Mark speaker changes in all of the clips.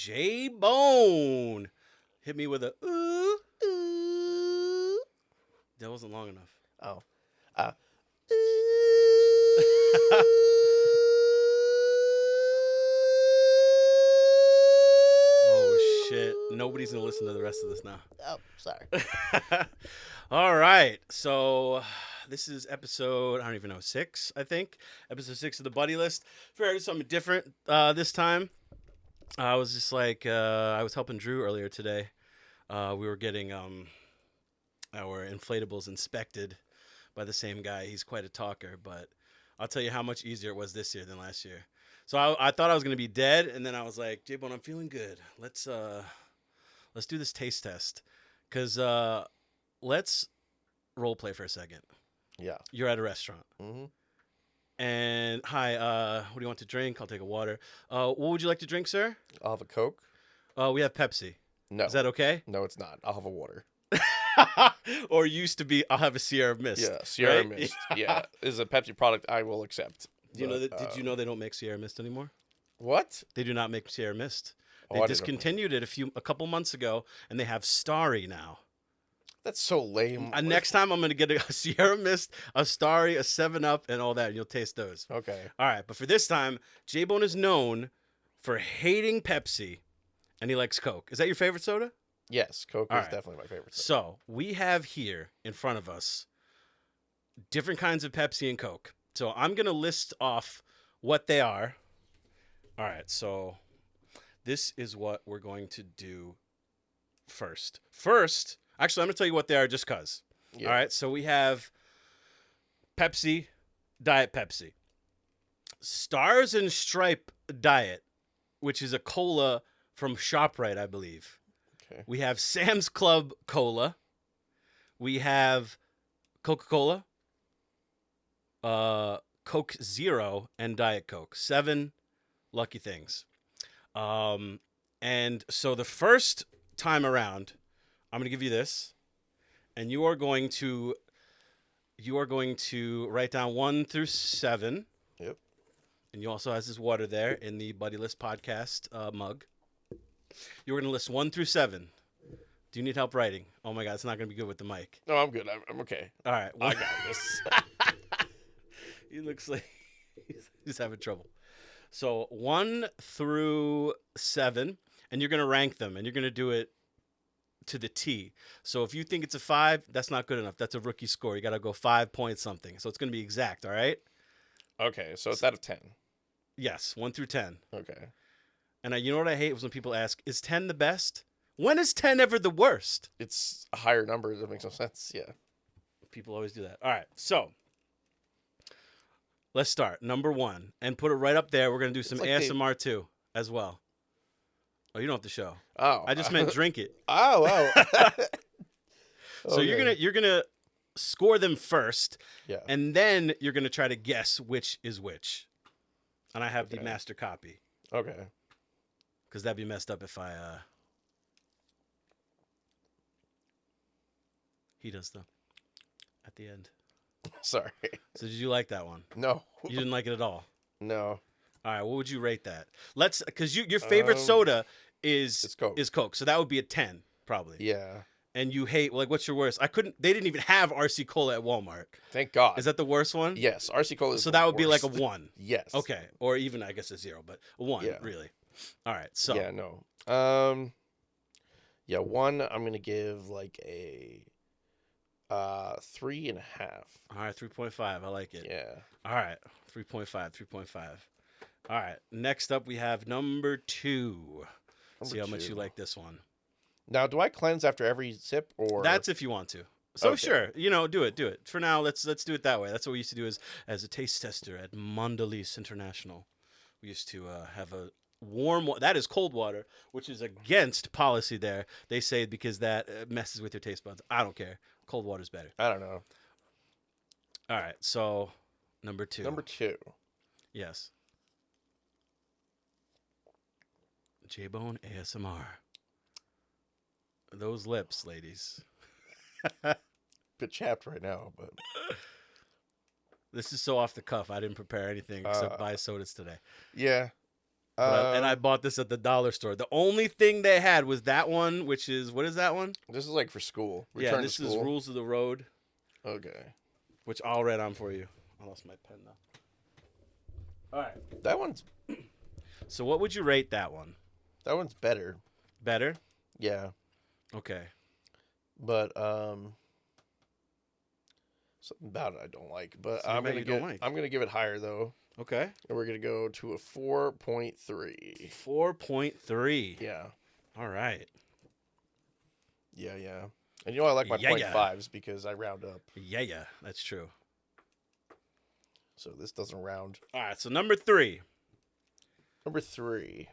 Speaker 1: J-Bone. Hit me with a ooh, ooh. That wasn't long enough.
Speaker 2: Oh.
Speaker 1: Oh, shit. Nobody's going to listen to the rest of this now.
Speaker 2: Oh, sorry.
Speaker 1: All right. So this is episode, I don't even know, 6, I think. Episode 6 of the Buddy List. Fair to something different this time. I was just like, I was helping Drew earlier today. We were getting our inflatables inspected by the same guy. He's quite a talker, but I'll tell you how much easier it was this year than last year. So I thought I was going to be dead, and then I was like, J-Bone, I'm feeling good. Let's do this taste test. Because let's role play for a second.
Speaker 2: Yeah.
Speaker 1: You're at a restaurant.
Speaker 2: Mm-hmm.
Speaker 1: And, hi, what do you want to drink? I'll take a water. What would you like to drink, sir?
Speaker 2: I'll have a Coke.
Speaker 1: We have Pepsi.
Speaker 2: No.
Speaker 1: Is that okay?
Speaker 2: No, it's not. I'll have a water.
Speaker 1: Or used to be, I'll have a Sierra Mist.
Speaker 2: Yeah, Sierra
Speaker 1: right?
Speaker 2: Mist. Yeah, is a Pepsi product I will accept.
Speaker 1: Do you know that? Did you know they don't make Sierra Mist anymore?
Speaker 2: What?
Speaker 1: They do not make Sierra Mist.
Speaker 2: Oh,
Speaker 1: They
Speaker 2: I didn't know.
Speaker 1: discontinued it a couple months ago, and they have Starry now.
Speaker 2: That's so lame.
Speaker 1: Next time, I'm gonna get a Sierra Mist, a Starry, a 7-Up, and all that, and you'll taste those.
Speaker 2: Okay.
Speaker 1: All right, but for this time, J-Bone is known for hating Pepsi, and he likes Coke. Is that your favorite soda?
Speaker 2: Yes, Coke
Speaker 1: All
Speaker 2: is
Speaker 1: right.
Speaker 2: definitely my favorite.
Speaker 1: So we have here in front of us different kinds of Pepsi and Coke. So I'm going to list off what they are. All right, so this is what we're going to do first. Actually, I'm going to tell you what they are just because.
Speaker 2: Yeah.
Speaker 1: All right, so we have Pepsi, Diet Pepsi. Stars and Stripe Diet, which is a cola from ShopRite, I believe.
Speaker 2: Okay.
Speaker 1: We have Sam's Club Cola. We have Coca-Cola, Coke Zero, and Diet Coke. 7 lucky things. And so the first time around, I'm going to give you this, and you are going to write down 1 through 7.
Speaker 2: Yep. And
Speaker 1: you also has this water there in the Buddy List podcast mug. You're going to list 1 through 7. Do you need help writing? Oh my God, it's not going to be good with the mic.
Speaker 2: No, I'm good. I'm okay.
Speaker 1: All right.
Speaker 2: I got this.
Speaker 1: He looks like he's having trouble. So 1 through 7, and you're going to rank them, and you're going to do it to the T. So if you think it's a 5, that's not good enough. That's a rookie score. You got to go 5 points something. So it's going to be exact, all right?
Speaker 2: Okay, so it's out of 10.
Speaker 1: Yes, 1 through 10.
Speaker 2: Okay.
Speaker 1: And you know what I hate was when people ask, is 10 the best? When is 10 ever the worst?
Speaker 2: It's a higher number. That makes no sense. Yeah.
Speaker 1: People always do that. All right, so let's start. Number 1, and put it right up there. We're going to do some
Speaker 2: like
Speaker 1: ASMR too, as well. Oh, you don't have to show.
Speaker 2: Oh.
Speaker 1: I just meant drink it.
Speaker 2: Oh, wow.
Speaker 1: So
Speaker 2: Okay.
Speaker 1: you're gonna score them first,
Speaker 2: Yeah.
Speaker 1: and then you're gonna try to guess which is which. And I have the
Speaker 2: Okay.
Speaker 1: master copy
Speaker 2: Okay.
Speaker 1: because that'd be messed up if I. He does though. At the end.
Speaker 2: Sorry.
Speaker 1: So did you like that one?
Speaker 2: No.
Speaker 1: You didn't like it at all.
Speaker 2: No.
Speaker 1: All right. What would you rate that? Because your favorite soda is
Speaker 2: Coke.
Speaker 1: So that would be a 10 probably.
Speaker 2: Yeah.
Speaker 1: And you hate what's your worst? They didn't even have RC Cola at Walmart.
Speaker 2: Thank God.
Speaker 1: Is that the worst one?
Speaker 2: Yes. RC Cola is
Speaker 1: So
Speaker 2: the
Speaker 1: that would be like a
Speaker 2: worst.
Speaker 1: 1.
Speaker 2: Yes.
Speaker 1: Okay, or even I guess a 0, but a 1
Speaker 2: Yeah.
Speaker 1: really. All right, so
Speaker 2: Yeah, no. Yeah, 1 I'm gonna give like a 3.5.
Speaker 1: all right, 3.5. I like it.
Speaker 2: Yeah.
Speaker 1: All right, 3.5. All right, next up we have number 2. See how much you like this one.
Speaker 2: Now, do I cleanse after every sip or
Speaker 1: That's if you want to. So
Speaker 2: Okay.
Speaker 1: sure, do it. For now, let's do it that way. That's what we used to do as a taste tester at Mondelez International. We used to have a warm water. That is cold water, which is against policy there. They say because that messes with your taste buds. I don't care. Cold water's better.
Speaker 2: I don't know.
Speaker 1: All right, so number 2.
Speaker 2: Number 2.
Speaker 1: Yes. J-Bone ASMR. Those lips, ladies.
Speaker 2: Bit chapped right now, but
Speaker 1: This is so off the cuff. I didn't prepare anything except buy sodas today.
Speaker 2: yeah.
Speaker 1: And I bought this at the dollar store. The only thing they had was that one, which is, what is that one?
Speaker 2: This is like for school.
Speaker 1: Yeah,
Speaker 2: Return
Speaker 1: this
Speaker 2: to
Speaker 1: is
Speaker 2: school.
Speaker 1: Rules of the Road,
Speaker 2: Okay.
Speaker 1: which I'll read on for you. I lost my pen now. All right.
Speaker 2: That one's
Speaker 1: So what would you rate that one?
Speaker 2: better.
Speaker 1: Better?
Speaker 2: Yeah.
Speaker 1: Okay.
Speaker 2: But something about it I don't like. But
Speaker 1: Something about you don't like.
Speaker 2: I'm gonna give it higher though.
Speaker 1: Okay.
Speaker 2: And we're gonna go to a 4.3.
Speaker 1: 4.3.
Speaker 2: Yeah.
Speaker 1: All right.
Speaker 2: Yeah, yeah. And you know I like my
Speaker 1: Yeah, yeah.
Speaker 2: 0.5s because I round up.
Speaker 1: Yeah, that's true.
Speaker 2: So this doesn't round.
Speaker 1: All right, so number 3.
Speaker 2: Number 3.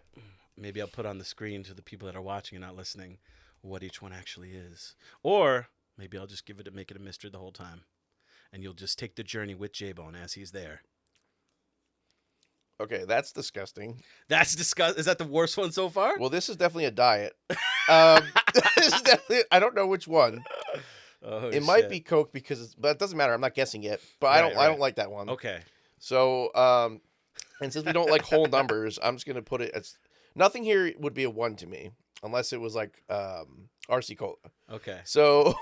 Speaker 1: Maybe I'll put on the screen to the people that are watching and not listening what each one actually is. Or maybe I'll just make it a mystery the whole time. And you'll just take the journey with J-Bone as he's there.
Speaker 2: Okay, that's disgusting.
Speaker 1: That's disgusting. Is that the worst one so far?
Speaker 2: Well, this is definitely a diet. This is definitely, I don't know which one.
Speaker 1: Oh,
Speaker 2: It might
Speaker 1: shit.
Speaker 2: be Coke but it doesn't matter. I'm not guessing it. But
Speaker 1: Right,
Speaker 2: I don't like that one.
Speaker 1: Okay.
Speaker 2: So, and since we don't like whole numbers, I'm just gonna put it as nothing here would be a 1 to me unless it was like RC Cola.
Speaker 1: Okay.
Speaker 2: So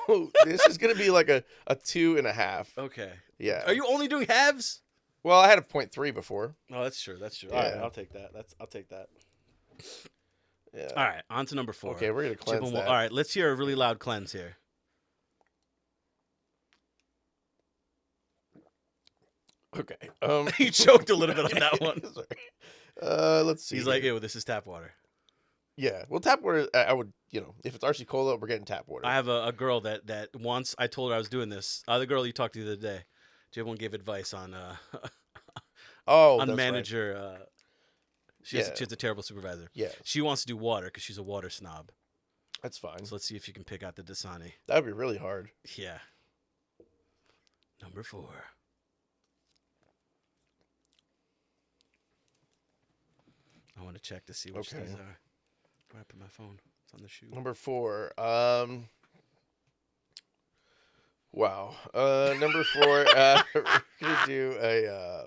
Speaker 2: this is gonna be like a 2.5.
Speaker 1: Okay.
Speaker 2: Yeah.
Speaker 1: Are you only doing halves?
Speaker 2: Well, I had a 0.3 before.
Speaker 1: Oh, that's true. That's true. All right,
Speaker 2: Yeah.
Speaker 1: I'll take that. I'll take that.
Speaker 2: Yeah.
Speaker 1: All right, on to number 4.
Speaker 2: Okay, we're gonna cleanse that.
Speaker 1: All right, let's hear a really loud cleanse here.
Speaker 2: Okay.
Speaker 1: He choked a little bit on that one.
Speaker 2: Sorry. Let's see.
Speaker 1: He's like, ew, this is tap water.
Speaker 2: Yeah. Well, tap water. I would, if it's RC Cola, we're getting tap water.
Speaker 1: I have a girl that once I told her I was doing this. The girl you talked to the other day, J1 gave advice on
Speaker 2: oh,
Speaker 1: on
Speaker 2: that's
Speaker 1: manager.
Speaker 2: Right.
Speaker 1: She has a terrible supervisor.
Speaker 2: Yeah.
Speaker 1: She wants to do water because she's a water snob.
Speaker 2: That's fine.
Speaker 1: So let's see if you can pick out the Dasani.
Speaker 2: That would be really hard.
Speaker 1: Yeah. Number 4. I want to check to see which
Speaker 2: Okay.
Speaker 1: these are. Where I put my phone? It's on the shoe.
Speaker 2: Number 4. Wow. Number 4. We're gonna do a.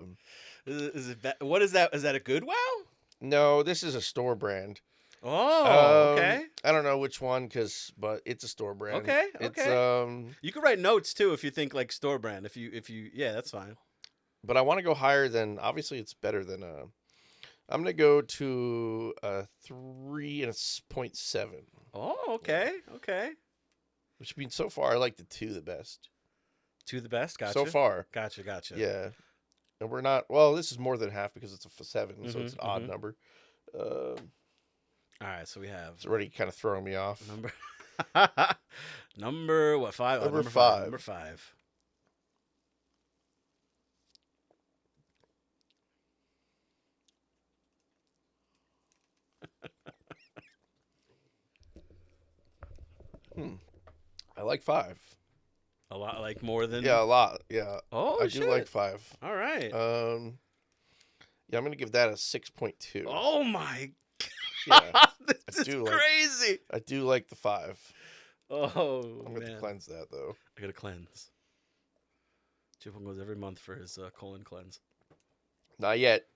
Speaker 1: Is it what is that? Is that a good wow?
Speaker 2: No, this is a store brand.
Speaker 1: Oh, okay.
Speaker 2: I don't know which one, but it's a store brand.
Speaker 1: Okay,
Speaker 2: It's
Speaker 1: You can write notes too if you think like store brand. If you, yeah, that's fine.
Speaker 2: but I want to go higher than. Obviously, it's better than a. I'm gonna go to a 3.7.
Speaker 1: Oh, okay, okay.
Speaker 2: Which means so far I like the 2 the best.
Speaker 1: 2 the best. Gotcha.
Speaker 2: So far,
Speaker 1: Gotcha.
Speaker 2: yeah. And we're not. Well, this is more than half because it's a 7, so
Speaker 1: Mhm,
Speaker 2: it's an odd
Speaker 1: mhm.
Speaker 2: number.
Speaker 1: All right, so we have
Speaker 2: It's already kind of throwing me off.
Speaker 1: number what 5?
Speaker 2: Number
Speaker 1: Number
Speaker 2: 5.
Speaker 1: Number 5.
Speaker 2: I like 5.
Speaker 1: A lot, like more than.
Speaker 2: Yeah, a lot. Yeah,
Speaker 1: Oh,
Speaker 2: I
Speaker 1: shit.
Speaker 2: do like 5.
Speaker 1: All right.
Speaker 2: Yeah, I'm gonna give that a 6.2.
Speaker 1: Oh my
Speaker 2: Yeah,
Speaker 1: God, this is
Speaker 2: do like-
Speaker 1: crazy.
Speaker 2: I do like the 5.
Speaker 1: Oh
Speaker 2: I'm gonna have to
Speaker 1: man,
Speaker 2: cleanse that though.
Speaker 1: I gotta cleanse. Chipmunk goes every month for his colon cleanse.
Speaker 2: Not yet.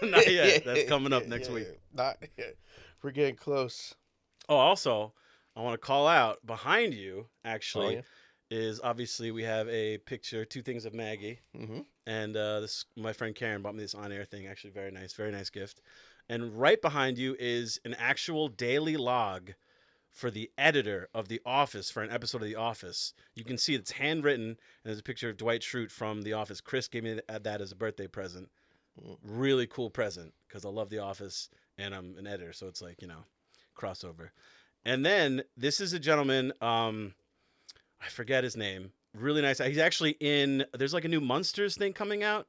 Speaker 1: Not yet. That's coming up next
Speaker 2: Yeah,
Speaker 1: week.
Speaker 2: Not yet. We're getting close.
Speaker 1: Oh, also, I want to call out behind you. Actually,
Speaker 2: Oh,
Speaker 1: is obviously we have a picture, 2 things of Maggie,
Speaker 2: Mm-hmm.
Speaker 1: and this my friend Karen bought me this on-air thing. Actually, very nice gift. And right behind you is an actual daily log for the editor of The Office for an episode of The Office. You can see it's handwritten, and there's a picture of Dwight Schrute from The Office. Chris gave me that as a birthday present. Really cool present because I love The Office and I'm an editor, so it's like, crossover. And then this is a gentleman, I forget his name. Really nice. He's actually there's like a new Munsters thing coming out.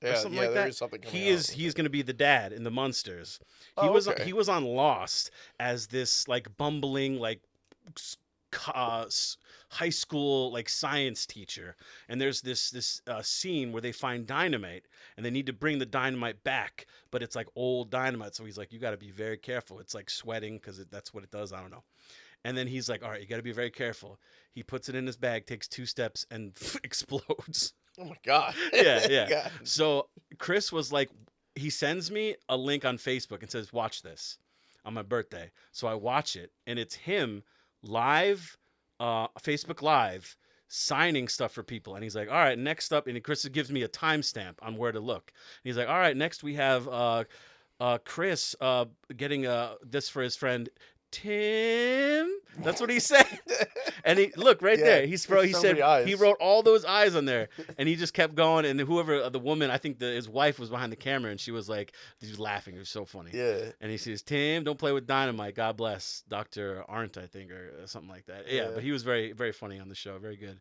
Speaker 1: Or
Speaker 2: Yeah,
Speaker 1: something
Speaker 2: yeah,
Speaker 1: like
Speaker 2: there
Speaker 1: that.
Speaker 2: is something coming
Speaker 1: He's
Speaker 2: out.
Speaker 1: going to be the dad in the Munsters.
Speaker 2: Oh, okay.
Speaker 1: He was on Lost as this like bumbling like high school like science teacher, and there's this scene where they find dynamite and they need to bring the dynamite back, but it's like old dynamite. So he's like, you got to be very careful. It's like sweating because that's what it does. I don't know. And then he's like, all right, you got to be very careful. He puts it in his bag, takes 2 steps, and explodes.
Speaker 2: Oh my God.
Speaker 1: Yeah.
Speaker 2: God.
Speaker 1: So Chris was like, he sends me a link on Facebook and says, "Watch this on my birthday." So I watch it, and it's him live, Facebook Live, signing stuff for people. And he's like, "All right, next up," and Chris gives me a timestamp on where to look. And he's like, "All right, next we have Chris getting this for his friend Tim." That's what he said. And he look right there. He
Speaker 2: so
Speaker 1: said
Speaker 2: many eyes.
Speaker 1: he wrote all those eyes on there, and he just kept going. And whoever the woman, I think his wife was behind the camera, and she was like, he was laughing. It was so funny.
Speaker 2: Yeah.
Speaker 1: And he says, "Tim, don't play with dynamite. God bless Dr. Arndt, I think, or something like that." Yeah, but he was very, very funny on the show. Very good.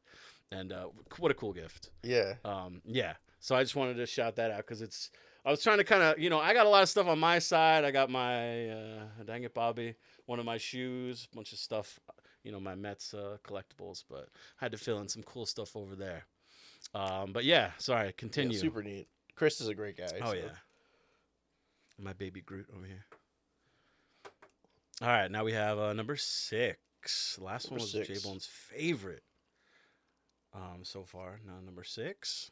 Speaker 1: And what a cool gift.
Speaker 2: Yeah.
Speaker 1: Yeah. So I just wanted to shout that out because I was trying to kind of, I got a lot of stuff on my side. I got my Dang It Bobby, one of my shoes, bunch of stuff, my Mets collectibles, but I had to fill in some cool stuff over there. But yeah, sorry, continue.
Speaker 2: Yeah, super neat. Chris is a great guy.
Speaker 1: Oh,
Speaker 2: so.
Speaker 1: yeah. My baby Groot over here. All right, now we have number 6. Last one was J-Bone's favorite so far. Now number 6.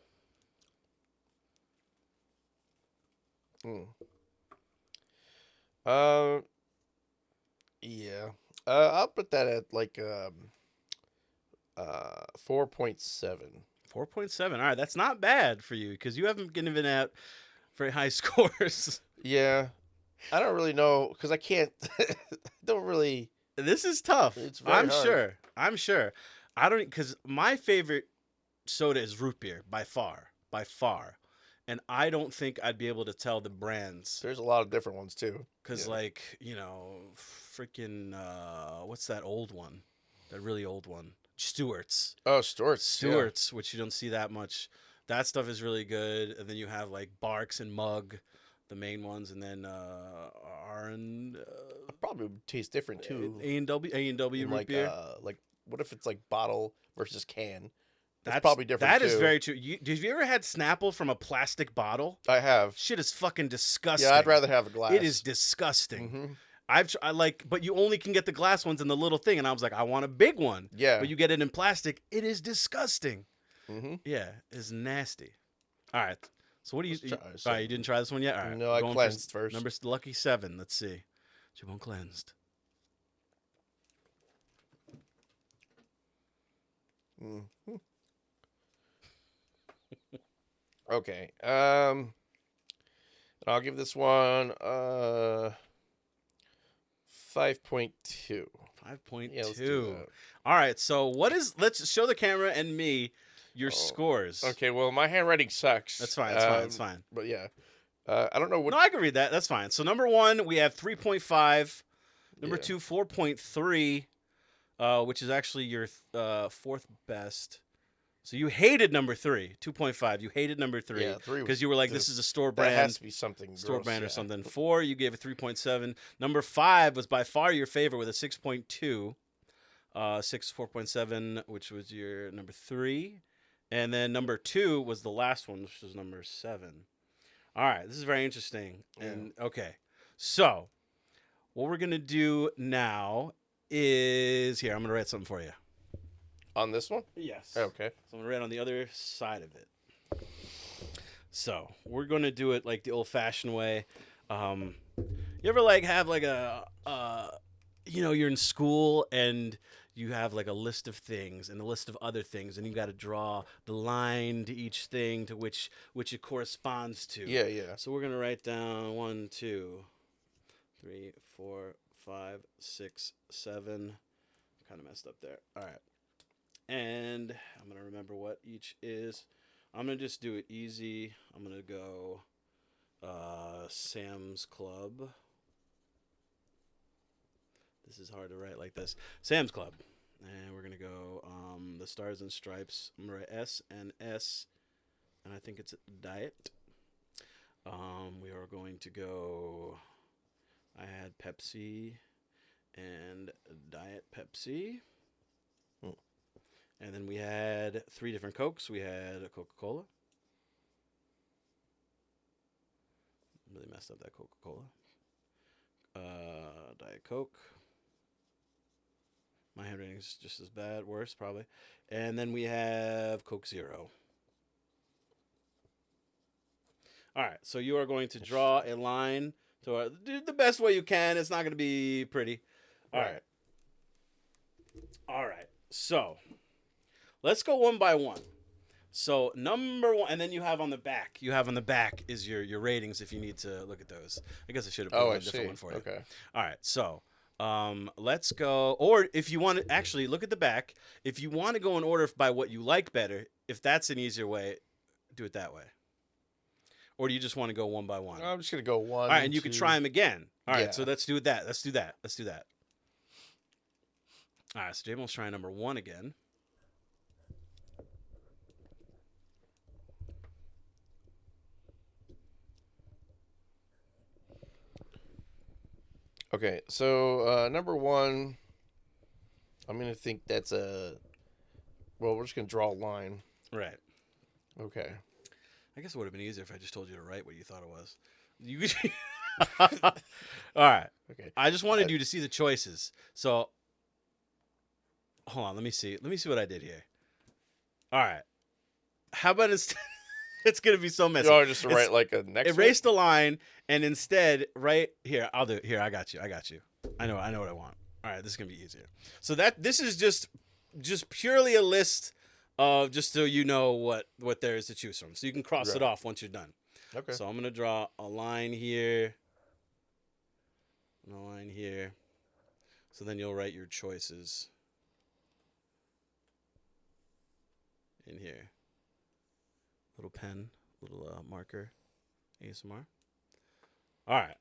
Speaker 2: Yeah. I'll put that at like 4.7.
Speaker 1: 4.7. All right, that's not bad for you because you haven't given out very high scores.
Speaker 2: Yeah. I don't really know because I can't. Don't really.
Speaker 1: This is tough.
Speaker 2: It's very hard.
Speaker 1: I'm sure. I don't because my favorite soda is root beer by far, and I don't think I'd be able to tell the brands
Speaker 2: There's a lot of different ones too.
Speaker 1: because, freaking what's that old one? That really old one, Stewart's.
Speaker 2: Oh, Stewart's.
Speaker 1: Which you don't see that much. That stuff is really good, and then you have like Barks and Mug, the main ones, and then
Speaker 2: Probably would taste different too.
Speaker 1: A&W root
Speaker 2: Like
Speaker 1: beer.
Speaker 2: like what if it's like bottle versus can?
Speaker 1: That's
Speaker 2: probably different.
Speaker 1: That
Speaker 2: too.
Speaker 1: is very true. Did you ever had Snapple from a plastic bottle?
Speaker 2: I have.
Speaker 1: Shit is fucking disgusting.
Speaker 2: Yeah, I'd rather have a glass.
Speaker 1: It is disgusting.
Speaker 2: Mm-hmm.
Speaker 1: But you only can get the glass ones in the little thing, and I was like, I want a big one.
Speaker 2: Yeah.
Speaker 1: But you get it in plastic. It is disgusting.
Speaker 2: Mm-hmm.
Speaker 1: Yeah, it's nasty. All right. So what do you?
Speaker 2: Let's try
Speaker 1: All
Speaker 2: some.
Speaker 1: right, you didn't try this one yet. All right.
Speaker 2: No, I
Speaker 1: going
Speaker 2: cleansed first.
Speaker 1: Number lucky 7. Let's see. Jabon cleansed.
Speaker 2: Mm-hmm. Okay. I'll give this one 5.2.
Speaker 1: 5.2.
Speaker 2: Yeah, let's do that.
Speaker 1: All right. So let's show the camera and me your scores.
Speaker 2: Okay, well, my handwriting sucks.
Speaker 1: That's fine. That's fine.
Speaker 2: But yeah. I don't know what.
Speaker 1: No, I can read that. That's fine. So number 1, we have 3.5. Number 2, 4.3, which is actually your 4th best. So you hated number 3, 2.5. You hated number 3.
Speaker 2: Yeah, 3
Speaker 1: because you were like, this is a store
Speaker 2: That
Speaker 1: brand.
Speaker 2: has to be something
Speaker 1: Store
Speaker 2: gross,
Speaker 1: brand or
Speaker 2: yeah.
Speaker 1: something. 4, you gave it 3.7. Number 5 was by far your favorite with a 6.2. 4.7, which was your number 3. And then number 2 was the last one, which was number 7. All right, this is very interesting.
Speaker 2: Yeah.
Speaker 1: And okay, so what we're gonna do now is here. I'm gonna write something for you.
Speaker 2: On this one?
Speaker 1: Yes.
Speaker 2: Okay.
Speaker 1: So I'm gonna write on the other side of it. So we're gonna do it like the old-fashioned way. You ever have you're in school and you have like a list of things and a list of other things, and you got to draw the line to each thing to which it corresponds to.
Speaker 2: Yeah, yeah.
Speaker 1: So we're gonna write down 1, 2, 3, 4, 5, 6, 7. Kind of messed up there. All right. And I'm going to remember what each is. I'm going to just do it easy. I'm going to go Sam's Club. This is hard to write like this. Sam's Club. And we're going to go the Stars and Stripes. I'm going to write S and S. And I think it's Diet. We are going to go... I had Pepsi and Diet Pepsi. And then we had 3 different Cokes. We had a Coca-Cola. Really messed up that Coca-Cola. Diet Coke. My handwriting is just as bad, worse probably. And then we have Coke Zero. All right. So you are going to draw a line to do the best way you can. It's not going to be pretty. All right. All right. So let's go one by one. So number one, and then you have on the back. You have on the back is your ratings if you need to look at those. I guess I should have put a different one for you.
Speaker 2: Okay.
Speaker 1: All right. So let's go. Or if you want to actually look at the back, if you want to go in order by what you like better, if that's an easier way, do it that way. Or do you just want to go one by one?
Speaker 2: I'm just gonna go one.
Speaker 1: All right, and you can try them again. All right,
Speaker 2: Yeah.
Speaker 1: so let's do that. Let's do that. Let's do that. All right, so Jamon's trying number one again.
Speaker 2: Okay, so number one, I'm gonna think that's well, we're just gonna draw a line.
Speaker 1: Right.
Speaker 2: Okay.
Speaker 1: I guess it would have been easier if I just told you to write what you thought it was. You. All right.
Speaker 2: Okay.
Speaker 1: I just wanted you to see the choices. So, hold on. Let me see. Let me see what I did here. All right. How about instead? It's gonna be so messy.
Speaker 2: Oh, just to write like a next.
Speaker 1: Erase the line and instead right here. I'll do it. Here, I got you. I got you. I know what I want. All right, this is gonna be easier. So this is just purely a list of just so you know what there is to choose from. So you can cross it off once you're done.
Speaker 2: Okay.
Speaker 1: So I'm gonna draw a line here. And a line here. So then you'll write your choices in here. Little pen, little marker, ASMR. All right.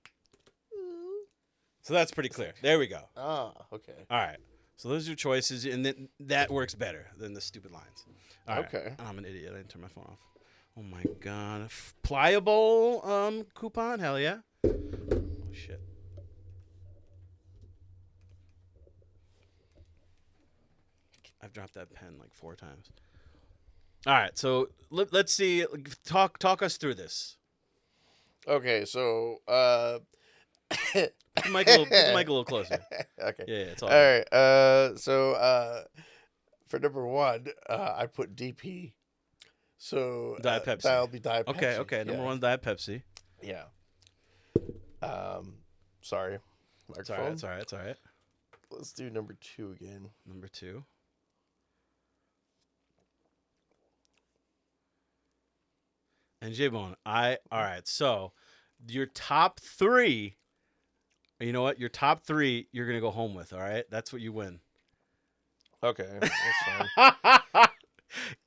Speaker 1: So that's pretty clear. There we go.
Speaker 2: Ah, okay.
Speaker 1: All right. So those are your choices, and that works better than the stupid lines. All right.
Speaker 2: Okay.
Speaker 1: I'm an idiot. I didn't turn my phone off. Oh my god. Pliable coupon? Hell yeah. Oh shit. I've dropped that pen like 4 times. All right, so let's see. Talk us through this.
Speaker 2: Okay, so
Speaker 1: Put the mic a little closer.
Speaker 2: Okay.
Speaker 1: Yeah, it's all
Speaker 2: right. So for number one, I put DP. So
Speaker 1: Diet Pepsi.
Speaker 2: That'll be Diet Pepsi.
Speaker 1: Okay. Number one, Diet Pepsi.
Speaker 2: Yeah. Sorry.
Speaker 1: It's all right. It's all right.
Speaker 2: Let's do number two again.
Speaker 1: Number two. And J-Bone, all right, so your top 3, you know what? Your top 3 you're going to go home with, all right? That's what you win.
Speaker 2: Okay, that's fine.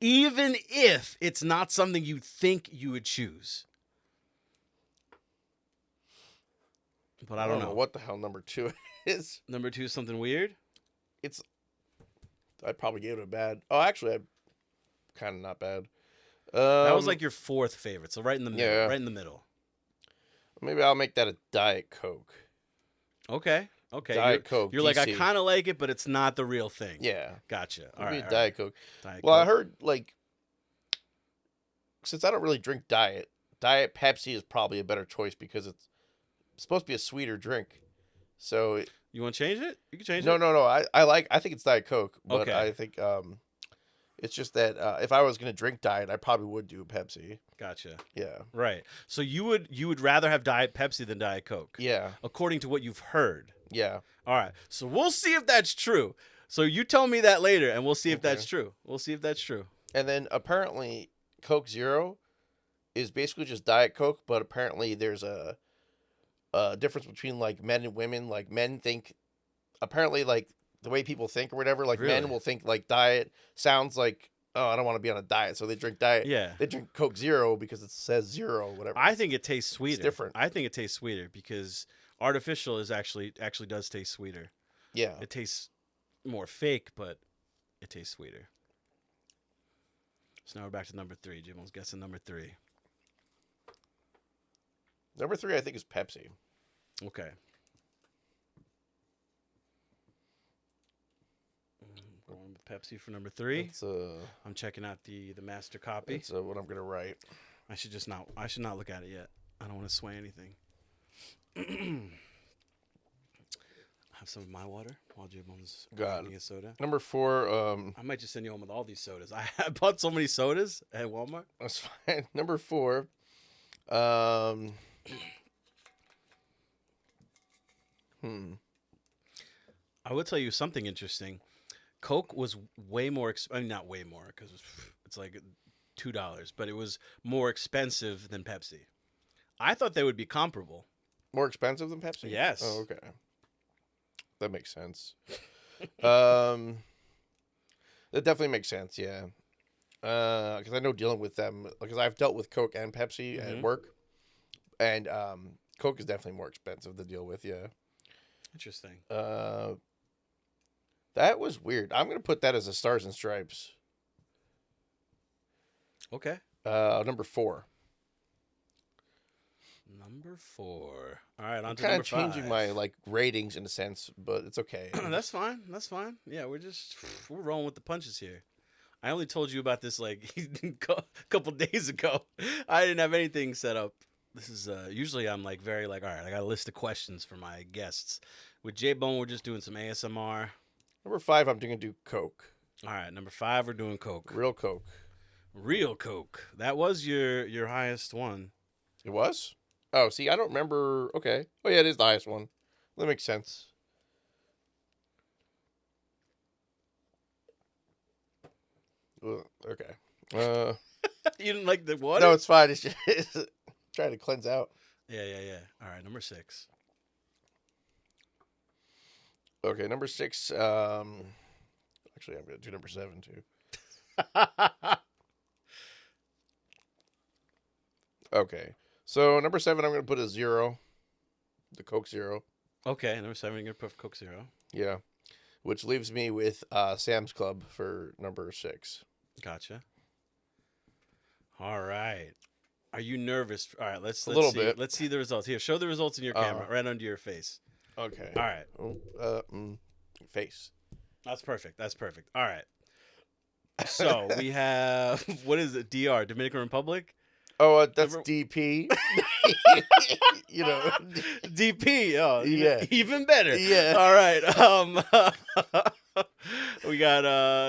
Speaker 1: Even if it's not something you think you would choose. But I don't know
Speaker 2: what the hell number 2 is.
Speaker 1: Number 2 is something weird?
Speaker 2: I probably gave it a bad. Oh, actually, I kind of not bad.
Speaker 1: That was like your 4th favorite, so right in the middle.
Speaker 2: Yeah.
Speaker 1: Right in the middle.
Speaker 2: Maybe I'll make that a Diet Coke.
Speaker 1: Okay.
Speaker 2: Diet Coke.
Speaker 1: You're like, I
Speaker 2: DC.
Speaker 1: kind of like it, but it's not the real thing.
Speaker 2: Yeah.
Speaker 1: Gotcha. All
Speaker 2: Maybe
Speaker 1: right.
Speaker 2: a Diet Coke.
Speaker 1: Diet
Speaker 2: Well, I
Speaker 1: Coke.
Speaker 2: heard, like, since I don't really drink Diet Pepsi is probably a better choice because it's supposed to be a sweeter drink. So
Speaker 1: You want to change it? You can change
Speaker 2: no.
Speaker 1: it.
Speaker 2: I think it's Diet Coke, but
Speaker 1: Okay.
Speaker 2: I think it's just that if I was gonna drink Diet, I probably would do Pepsi.
Speaker 1: Gotcha.
Speaker 2: Yeah.
Speaker 1: Right. So you would rather have Diet Pepsi than Diet Coke,
Speaker 2: Yeah.
Speaker 1: according to what you've heard.
Speaker 2: Yeah.
Speaker 1: All right. So we'll see if that's true. So you tell me that later, and we'll see if that's true. We'll see if that's true.
Speaker 2: And then apparently Coke Zero is basically just Diet Coke, but apparently there's a difference between like men and women. Like men think, apparently like the way people think or whatever, like
Speaker 1: Really?
Speaker 2: men will think like diet sounds like, oh, I don't want to be on a diet, so they drink diet.
Speaker 1: Yeah.
Speaker 2: They drink Coke Zero because it says zero, whatever.
Speaker 1: I think it tastes sweeter.
Speaker 2: different.
Speaker 1: I think it tastes sweeter because artificial is actually does taste sweeter.
Speaker 2: Yeah.
Speaker 1: It tastes more fake, but it tastes sweeter. So now we're back to number 3. Jim was guessing number 3.
Speaker 2: Number 3, I think, is Pepsi.
Speaker 1: Okay. Going with Pepsi for number 3.
Speaker 2: It's
Speaker 1: I'm checking out the master copy.
Speaker 2: it's what I'm gonna write.
Speaker 1: I should not look at it yet. I don't want to sway anything. Have some of my water while Jibbone's getting a soda.
Speaker 2: Number 4,
Speaker 1: I might just send you home with all these sodas. I bought so many sodas at Walmart.
Speaker 2: that's fine. Number 4, Um. Hmm.
Speaker 1: I will tell you something interesting. Coke was way more. I mean, not way more because it's like $2, but it was more expensive than Pepsi. I thought they would be comparable.
Speaker 2: More expensive than Pepsi?
Speaker 1: Yes.
Speaker 2: Oh, okay. That makes sense. That definitely makes sense. Yeah. Because I know dealing with them, because I've dealt with Coke and Pepsi at work, and Coke is definitely more expensive to deal with. Yeah.
Speaker 1: Interesting.
Speaker 2: That was weird. I'm gonna put that as a Stars and Stripes.
Speaker 1: Okay.
Speaker 2: Number 4.
Speaker 1: Number 4. All right, on
Speaker 2: I'm
Speaker 1: to
Speaker 2: kind
Speaker 1: number
Speaker 2: of changing
Speaker 1: 5.
Speaker 2: my like ratings in a sense, but it's okay.
Speaker 1: That's fine. That's fine. Yeah, we're rolling with the punches here. I only told you about this like a couple days ago. I didn't have anything set up. This is usually I'm like very like, all right, I got a list of questions for my guests. With J Bone, we're just doing some ASMR.
Speaker 2: Number 5, I'm gonna do Coke.
Speaker 1: All right, number 5, we're doing Coke.
Speaker 2: Real Coke.
Speaker 1: Real Coke. That was your highest one.
Speaker 2: It was? Oh, see, I don't remember. Okay. Oh, yeah, it is the highest one. That makes sense. Ugh, okay.
Speaker 1: You didn't like the water?
Speaker 2: No, it's fine. It's just trying to cleanse out.
Speaker 1: Yeah. All right, number 6.
Speaker 2: Okay, number 6. Actually, I'm gonna do number 7 too. Okay, so number 7, I'm gonna put a 0, the Coke Zero.
Speaker 1: Okay, number 7, you're gonna put Coke Zero.
Speaker 2: Yeah, which leaves me with Sam's Club for number 6.
Speaker 1: Gotcha. All right. Are you nervous? All right, let's
Speaker 2: A little
Speaker 1: see.
Speaker 2: bit.
Speaker 1: Let's see the results. Here, show the results in your camera, right under your face.
Speaker 2: Okay.
Speaker 1: All right.
Speaker 2: Face.
Speaker 1: That's perfect. That's perfect. All right. So we have what is it? DR, Dominican Republic.
Speaker 2: Oh, that's
Speaker 1: Number-
Speaker 2: DP. You know.
Speaker 1: DP. Oh,
Speaker 2: Yeah.
Speaker 1: Even better.
Speaker 2: Yeah.
Speaker 1: All right. We got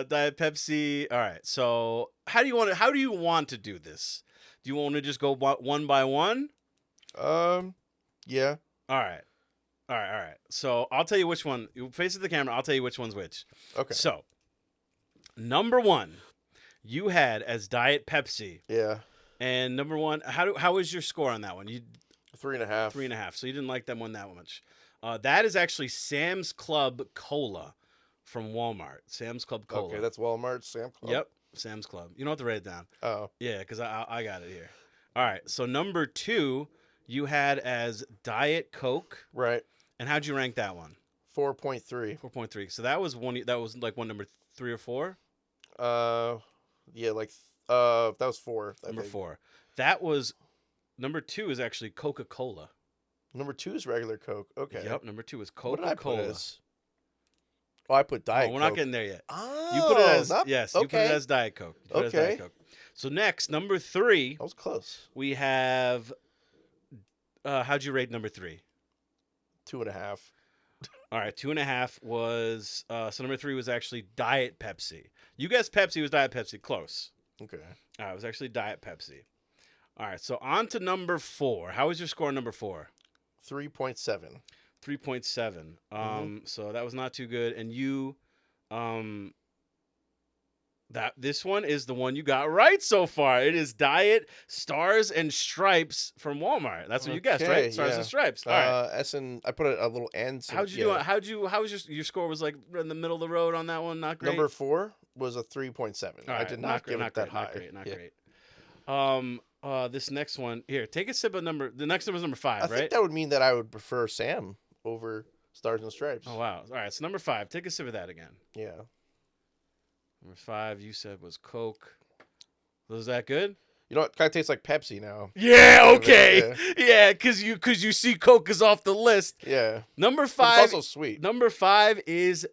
Speaker 1: Diet Pepsi. All right. So how do you want to do this? Do you want to just go one by one?
Speaker 2: Yeah.
Speaker 1: All right. So I'll tell you which one. You face the camera. I'll tell you which one's which.
Speaker 2: Okay.
Speaker 1: So number 1, you had as Diet Pepsi.
Speaker 2: Yeah.
Speaker 1: And number 1, how was your score on that one? You
Speaker 2: 3.5.
Speaker 1: 3.5. So you didn't like that one that much. That is actually Sam's Club Cola from Walmart. Sam's Club Cola.
Speaker 2: Okay, that's Walmart, Sam's Club.
Speaker 1: Yep, Sam's Club. You don't have to write it down.
Speaker 2: Oh.
Speaker 1: Yeah, because I got it here. All right. So number 2, you had as Diet Coke.
Speaker 2: Right.
Speaker 1: And how'd you rank that one?
Speaker 2: 4.3.
Speaker 1: 4.3. So that was like one number 3 or 4.
Speaker 2: Yeah, like that was 4.
Speaker 1: Number 4. That was number 2 is actually Coca-Cola.
Speaker 2: Number 2 is regular Coke. Okay.
Speaker 1: Yep. Number 2 is
Speaker 2: What did I put
Speaker 1: Coca-Cola.
Speaker 2: as? Oh, I put Diet
Speaker 1: Oh, we're
Speaker 2: Coke.
Speaker 1: not getting there yet.
Speaker 2: Oh,
Speaker 1: You put it as
Speaker 2: not-
Speaker 1: yes. You put it
Speaker 2: okay.
Speaker 1: as Diet Coke. You put it as
Speaker 2: Okay.
Speaker 1: Diet Coke. So next, number 3,
Speaker 2: That was close.
Speaker 1: we have. How'd you rate number 3?
Speaker 2: 2.5.
Speaker 1: All right, 2.5 was. So number 3 was actually Diet Pepsi. You guessed Pepsi was Diet Pepsi. Close.
Speaker 2: Okay.
Speaker 1: All right, it was actually Diet Pepsi. All right, so on to number 4. How was your score on number 4?
Speaker 2: 3.7.
Speaker 1: 3.7. So that was not too good. And you, this one is the one you got right so far. It is Diet Stars and Stripes from Walmart. That's what you guessed, right? Stars and Stripes. All right.
Speaker 2: I put a little N. So,
Speaker 1: How'd you do? How was your score? Was like in the middle of the road on that one? Not great.
Speaker 2: Number 4 was a 3.7.
Speaker 1: All
Speaker 2: I
Speaker 1: right,
Speaker 2: did not give it that high.
Speaker 1: Not
Speaker 2: Yeah.
Speaker 1: great. This next one here. Take a sip of number. The next number is number 5,
Speaker 2: I
Speaker 1: right?
Speaker 2: think that would mean that I would prefer Sam over Stars and Stripes.
Speaker 1: Oh wow! All right, so number 5. Take a sip of that again.
Speaker 2: Yeah.
Speaker 1: Number 5, you said was Coke. Was that good?
Speaker 2: You know what? Kind of tastes like Pepsi now.
Speaker 1: Yeah. Okay. Yeah, because you see Coke is off the list.
Speaker 2: Yeah.
Speaker 1: Number
Speaker 2: But
Speaker 1: 5.
Speaker 2: it's also sweet.
Speaker 1: Number 5 is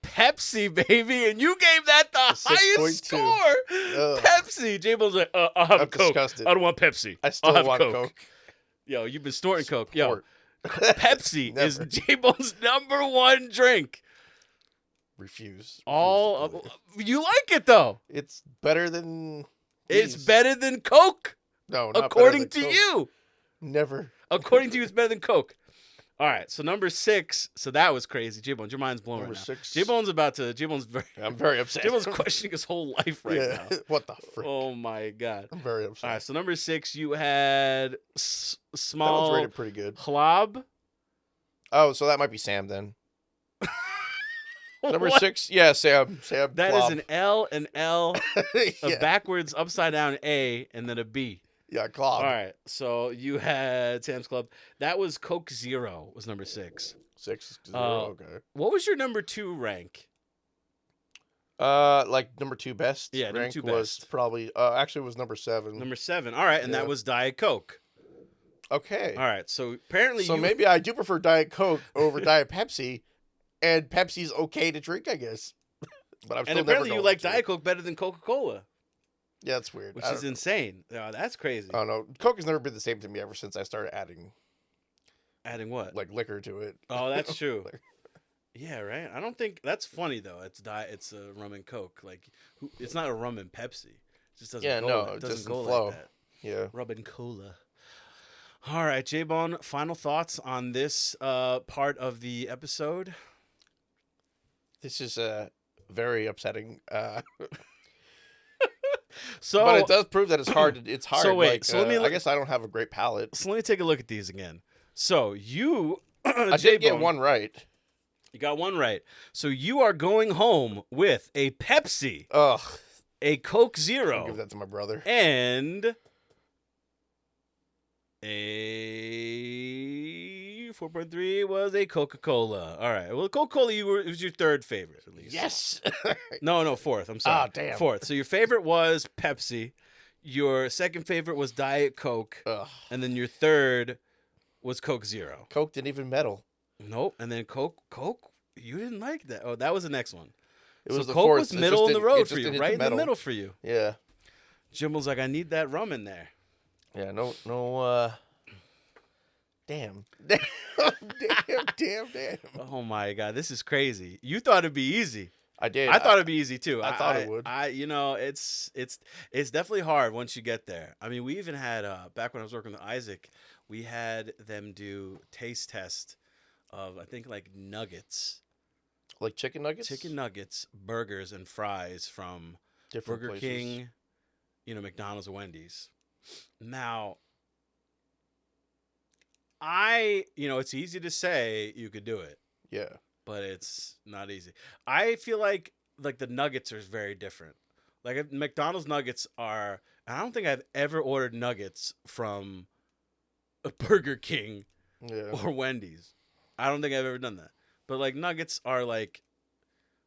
Speaker 1: Pepsi, baby, and you gave that the highest
Speaker 2: 6.2.
Speaker 1: score. Pepsi. J-Bo's like, I'll have
Speaker 2: I'm
Speaker 1: a Coke.
Speaker 2: disgusted.
Speaker 1: I don't want Pepsi.
Speaker 2: I
Speaker 1: I'll
Speaker 2: still
Speaker 1: have
Speaker 2: want
Speaker 1: Coke.
Speaker 2: Coke.
Speaker 1: Yo, you've been snorting Coke. Yo,
Speaker 2: Support.
Speaker 1: Pepsi is
Speaker 2: Never.
Speaker 1: J-Bo's number 1 drink.
Speaker 2: Refuse.
Speaker 1: You like it though.
Speaker 2: It's better than.
Speaker 1: It's
Speaker 2: these.
Speaker 1: better than Coke.
Speaker 2: No, not better
Speaker 1: According
Speaker 2: than
Speaker 1: to
Speaker 2: Coke.
Speaker 1: you.
Speaker 2: Never.
Speaker 1: According to you, it's better than Coke. All right, so number 6. So that was crazy. J-Bones, your mind's blown
Speaker 2: Number
Speaker 1: right now.
Speaker 2: 6.
Speaker 1: J-Bone's very...
Speaker 2: I'm very upset.
Speaker 1: J-Bone's questioning his whole life right
Speaker 2: yeah.
Speaker 1: now.
Speaker 2: What the frick?
Speaker 1: Oh, my God.
Speaker 2: I'm very
Speaker 1: All
Speaker 2: upset.
Speaker 1: right, so number 6, you had
Speaker 2: That was
Speaker 1: small
Speaker 2: rated pretty good.
Speaker 1: Hlob.
Speaker 2: Oh, so that might be Sam then. Number
Speaker 1: What?
Speaker 2: 6, yeah, Sam. Sam.
Speaker 1: That
Speaker 2: Klopp.
Speaker 1: is an L, a
Speaker 2: yeah.
Speaker 1: backwards, upside down A, and then a B.
Speaker 2: Yeah, Klopp.
Speaker 1: All right, so you had Sam's Club. That was Coke Zero was number 6.
Speaker 2: 6-0. Okay.
Speaker 1: What was your number 2 rank?
Speaker 2: Like number 2 best.
Speaker 1: Yeah, number
Speaker 2: rank
Speaker 1: 2
Speaker 2: was
Speaker 1: best.
Speaker 2: probably actually it was number 7.
Speaker 1: Number 7. All right, and
Speaker 2: Yeah.
Speaker 1: that was Diet Coke.
Speaker 2: Okay.
Speaker 1: All right, so apparently
Speaker 2: So
Speaker 1: you...
Speaker 2: maybe I do prefer Diet Coke over Diet Pepsi, and Pepsi's okay to drink, I guess. But I'm still
Speaker 1: And apparently
Speaker 2: never
Speaker 1: you
Speaker 2: going
Speaker 1: like
Speaker 2: to.
Speaker 1: Diet Coke better than Coca-Cola,
Speaker 2: Yeah, that's weird.
Speaker 1: which
Speaker 2: I
Speaker 1: is
Speaker 2: don't-
Speaker 1: insane. Oh, that's crazy.
Speaker 2: I don't know. Coke has never been the same to me ever since I started adding
Speaker 1: Adding what?
Speaker 2: like liquor to it.
Speaker 1: Oh, that's true. Yeah, right. I don't think that's funny though. It's a rum and Coke. Like, it's not a rum and Pepsi. It just doesn't.
Speaker 2: Yeah,
Speaker 1: go
Speaker 2: no,
Speaker 1: like,
Speaker 2: it
Speaker 1: doesn't
Speaker 2: doesn't
Speaker 1: go
Speaker 2: flow.
Speaker 1: like that.
Speaker 2: Yeah.
Speaker 1: Rum and cola. All right, J-Bone. Final thoughts on this part of the episode?
Speaker 2: This is very upsetting.
Speaker 1: So,
Speaker 2: but it does prove that it's hard. It's hard.
Speaker 1: So wait,
Speaker 2: Like,
Speaker 1: so let me
Speaker 2: I
Speaker 1: look-
Speaker 2: guess I don't have a great palate.
Speaker 1: so let me take a look at these again. So you,
Speaker 2: I did get
Speaker 1: J-Bone,
Speaker 2: one right.
Speaker 1: You got one right. So you are going home with a Pepsi,
Speaker 2: Ugh.
Speaker 1: a Coke
Speaker 2: I'll
Speaker 1: Zero,
Speaker 2: give that to my brother.
Speaker 1: and a 4.3 was a Coca-Cola. All right. Well, Coca-Cola it was your third favorite, at least.
Speaker 2: Yes.
Speaker 1: No, fourth. I'm sorry.
Speaker 2: Ah, damn.
Speaker 1: Fourth. So your favorite was Pepsi. Your second favorite was Diet Coke.
Speaker 2: Ugh.
Speaker 1: And then your third was Coke Zero.
Speaker 2: Coke didn't even medal.
Speaker 1: Nope. And then Coke, you didn't like that. Oh, that was the next one.
Speaker 2: It
Speaker 1: So
Speaker 2: was the
Speaker 1: Coke
Speaker 2: fourth.
Speaker 1: was
Speaker 2: It
Speaker 1: middle
Speaker 2: just
Speaker 1: in the
Speaker 2: didn't- it
Speaker 1: road
Speaker 2: just
Speaker 1: for you,
Speaker 2: didn't
Speaker 1: right in the
Speaker 2: medal.
Speaker 1: middle for you.
Speaker 2: Yeah.
Speaker 1: Jim was like, I need that rum in there.
Speaker 2: Yeah. No. Damn. Damn.
Speaker 1: Oh my God, this is crazy. You thought it'd be easy.
Speaker 2: I did.
Speaker 1: I thought it'd be easy too.
Speaker 2: I thought it would.
Speaker 1: It's definitely hard once you get there. I mean, we even had back when I was working with Isaac, we had them do taste test of I think like nuggets,
Speaker 2: like chicken nuggets.
Speaker 1: chicken nuggets, burgers, and fries from
Speaker 2: Different
Speaker 1: Burger
Speaker 2: places.
Speaker 1: King, McDonald's or Wendy's. Now, it's easy to say you could do it,
Speaker 2: Yeah.
Speaker 1: but it's not easy. I feel like the nuggets are very different. Like McDonald's nuggets are, and I don't think I've ever ordered nuggets from a Burger King
Speaker 2: Yeah.
Speaker 1: or Wendy's. I don't think I've ever done that. But like nuggets are like,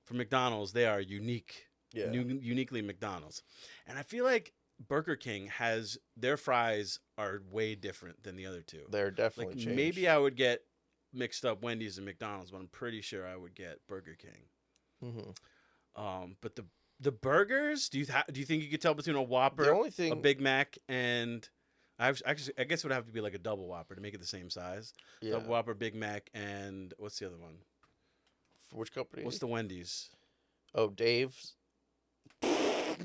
Speaker 1: for McDonald's, they are unique,
Speaker 2: Yeah.
Speaker 1: uniquely McDonald's. And I feel like Burger King has their fries are way different than the other two.
Speaker 2: They're definitely
Speaker 1: Like
Speaker 2: changed.
Speaker 1: maybe I would get mixed up Wendy's and McDonald's, but I'm pretty sure I would get Burger King. But the burgers, do you think you could tell between a Whopper,
Speaker 2: The only thing.
Speaker 1: a Big Mac, and I guess it would have to be like a double Whopper to make it the same size.
Speaker 2: Yeah.
Speaker 1: Double Whopper, Big Mac, and what's the other one?
Speaker 2: For which company?
Speaker 1: What's the Wendy's?
Speaker 2: Oh, Dave's.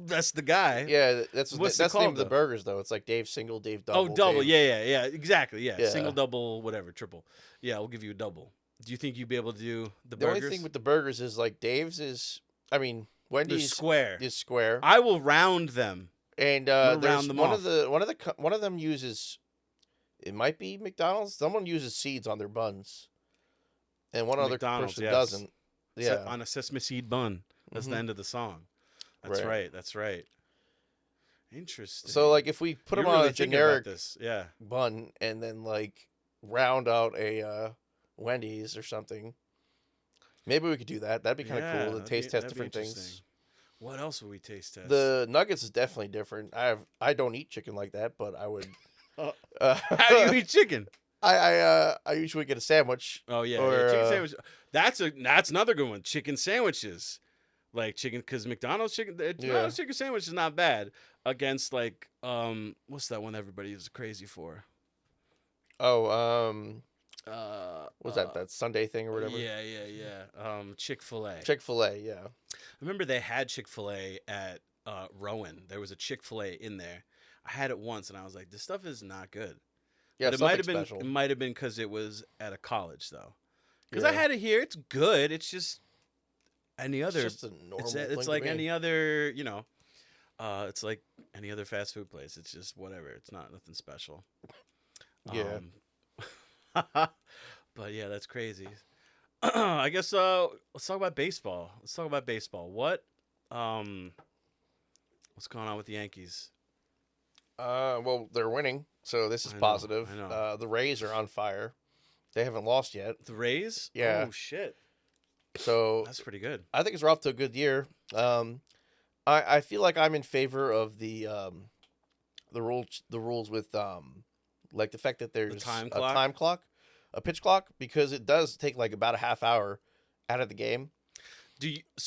Speaker 1: That's the guy.
Speaker 2: Yeah, that's
Speaker 1: What's it
Speaker 2: that's the name
Speaker 1: called,
Speaker 2: of the
Speaker 1: though?
Speaker 2: burgers though. It's like Dave single, Dave double.
Speaker 1: Oh, double.
Speaker 2: Dave.
Speaker 1: Yeah, exactly. Yeah.
Speaker 2: Yeah.
Speaker 1: Single, double, whatever, triple. Yeah, we'll give you a double. Do you think you'd be able to do the
Speaker 2: The
Speaker 1: burgers?
Speaker 2: only thing with the burgers is like Dave's is. I mean,
Speaker 1: They're
Speaker 2: Wendy's
Speaker 1: square.
Speaker 2: is square,
Speaker 1: I will round them.
Speaker 2: and
Speaker 1: gonna
Speaker 2: there's
Speaker 1: round them
Speaker 2: one
Speaker 1: off.
Speaker 2: of the one of them uses. It might be McDonald's. Someone uses seeds on their buns, and one other
Speaker 1: McDonald's,
Speaker 2: person
Speaker 1: yes.
Speaker 2: doesn't.
Speaker 1: Set
Speaker 2: Yeah,
Speaker 1: on a sesame seed bun. That's the
Speaker 2: Mhm.
Speaker 1: end of the song. That's
Speaker 2: Right.
Speaker 1: right. That's right. Interesting.
Speaker 2: so like if we put
Speaker 1: You're
Speaker 2: them on
Speaker 1: really
Speaker 2: a
Speaker 1: thinking about
Speaker 2: generic
Speaker 1: this. Yeah.
Speaker 2: bun and then like round out a Wendy's or something, maybe we could do that. That'd be kind of
Speaker 1: Yeah,
Speaker 2: cool to
Speaker 1: that'd
Speaker 2: taste
Speaker 1: be-
Speaker 2: test
Speaker 1: that'd be
Speaker 2: different things.
Speaker 1: interesting. What else would we taste test?
Speaker 2: The nuggets is definitely different. I don't eat chicken like that, but I would.
Speaker 1: Oh.
Speaker 2: How
Speaker 1: How do you eat chicken?
Speaker 2: I usually get a sandwich.
Speaker 1: Oh yeah,
Speaker 2: Or,
Speaker 1: yeah, chicken sandwich. That's another good one. Chicken sandwiches, like chicken, because McDonald's chicken sandwich is not bad against like what's that one everybody is crazy for?
Speaker 2: Oh, what's
Speaker 1: Uh,
Speaker 2: that Sunday thing or whatever?
Speaker 1: Yeah. Chick-fil-A.
Speaker 2: Chick-fil-A, yeah.
Speaker 1: I remember they had Chick-fil-A at Rowan. There was a Chick-fil-A in there. I had it once, and I was like, this stuff is not good.
Speaker 2: Yeah,
Speaker 1: But
Speaker 2: it's
Speaker 1: it might
Speaker 2: nothing
Speaker 1: have been
Speaker 2: special.
Speaker 1: it might have been because it was at a college though. Because I
Speaker 2: Yeah.
Speaker 1: had it here. It's good. It's just any
Speaker 2: It's
Speaker 1: other.
Speaker 2: just a normal
Speaker 1: It's
Speaker 2: thing to
Speaker 1: like
Speaker 2: me.
Speaker 1: any other. It's like any other fast food place. It's just whatever. It's not nothing special.
Speaker 2: Yeah.
Speaker 1: Um, but yeah, that's crazy. I guess let's talk about baseball. Let's talk about baseball. Um what's going on with the Yankees?
Speaker 2: Well, they're winning, so this is
Speaker 1: I know.
Speaker 2: positive.
Speaker 1: I know.
Speaker 2: The Rays are on fire. They haven't lost yet.
Speaker 1: The Rays?
Speaker 2: Yeah.
Speaker 1: Oh shit.
Speaker 2: So
Speaker 1: That's pretty good.
Speaker 2: I think it's off to a good year. I feel like I'm in favor of the rules with like the fact that there's
Speaker 1: time
Speaker 2: a
Speaker 1: clock?
Speaker 2: time clock, a pitch clock, because it does take like about a half hour out of the game.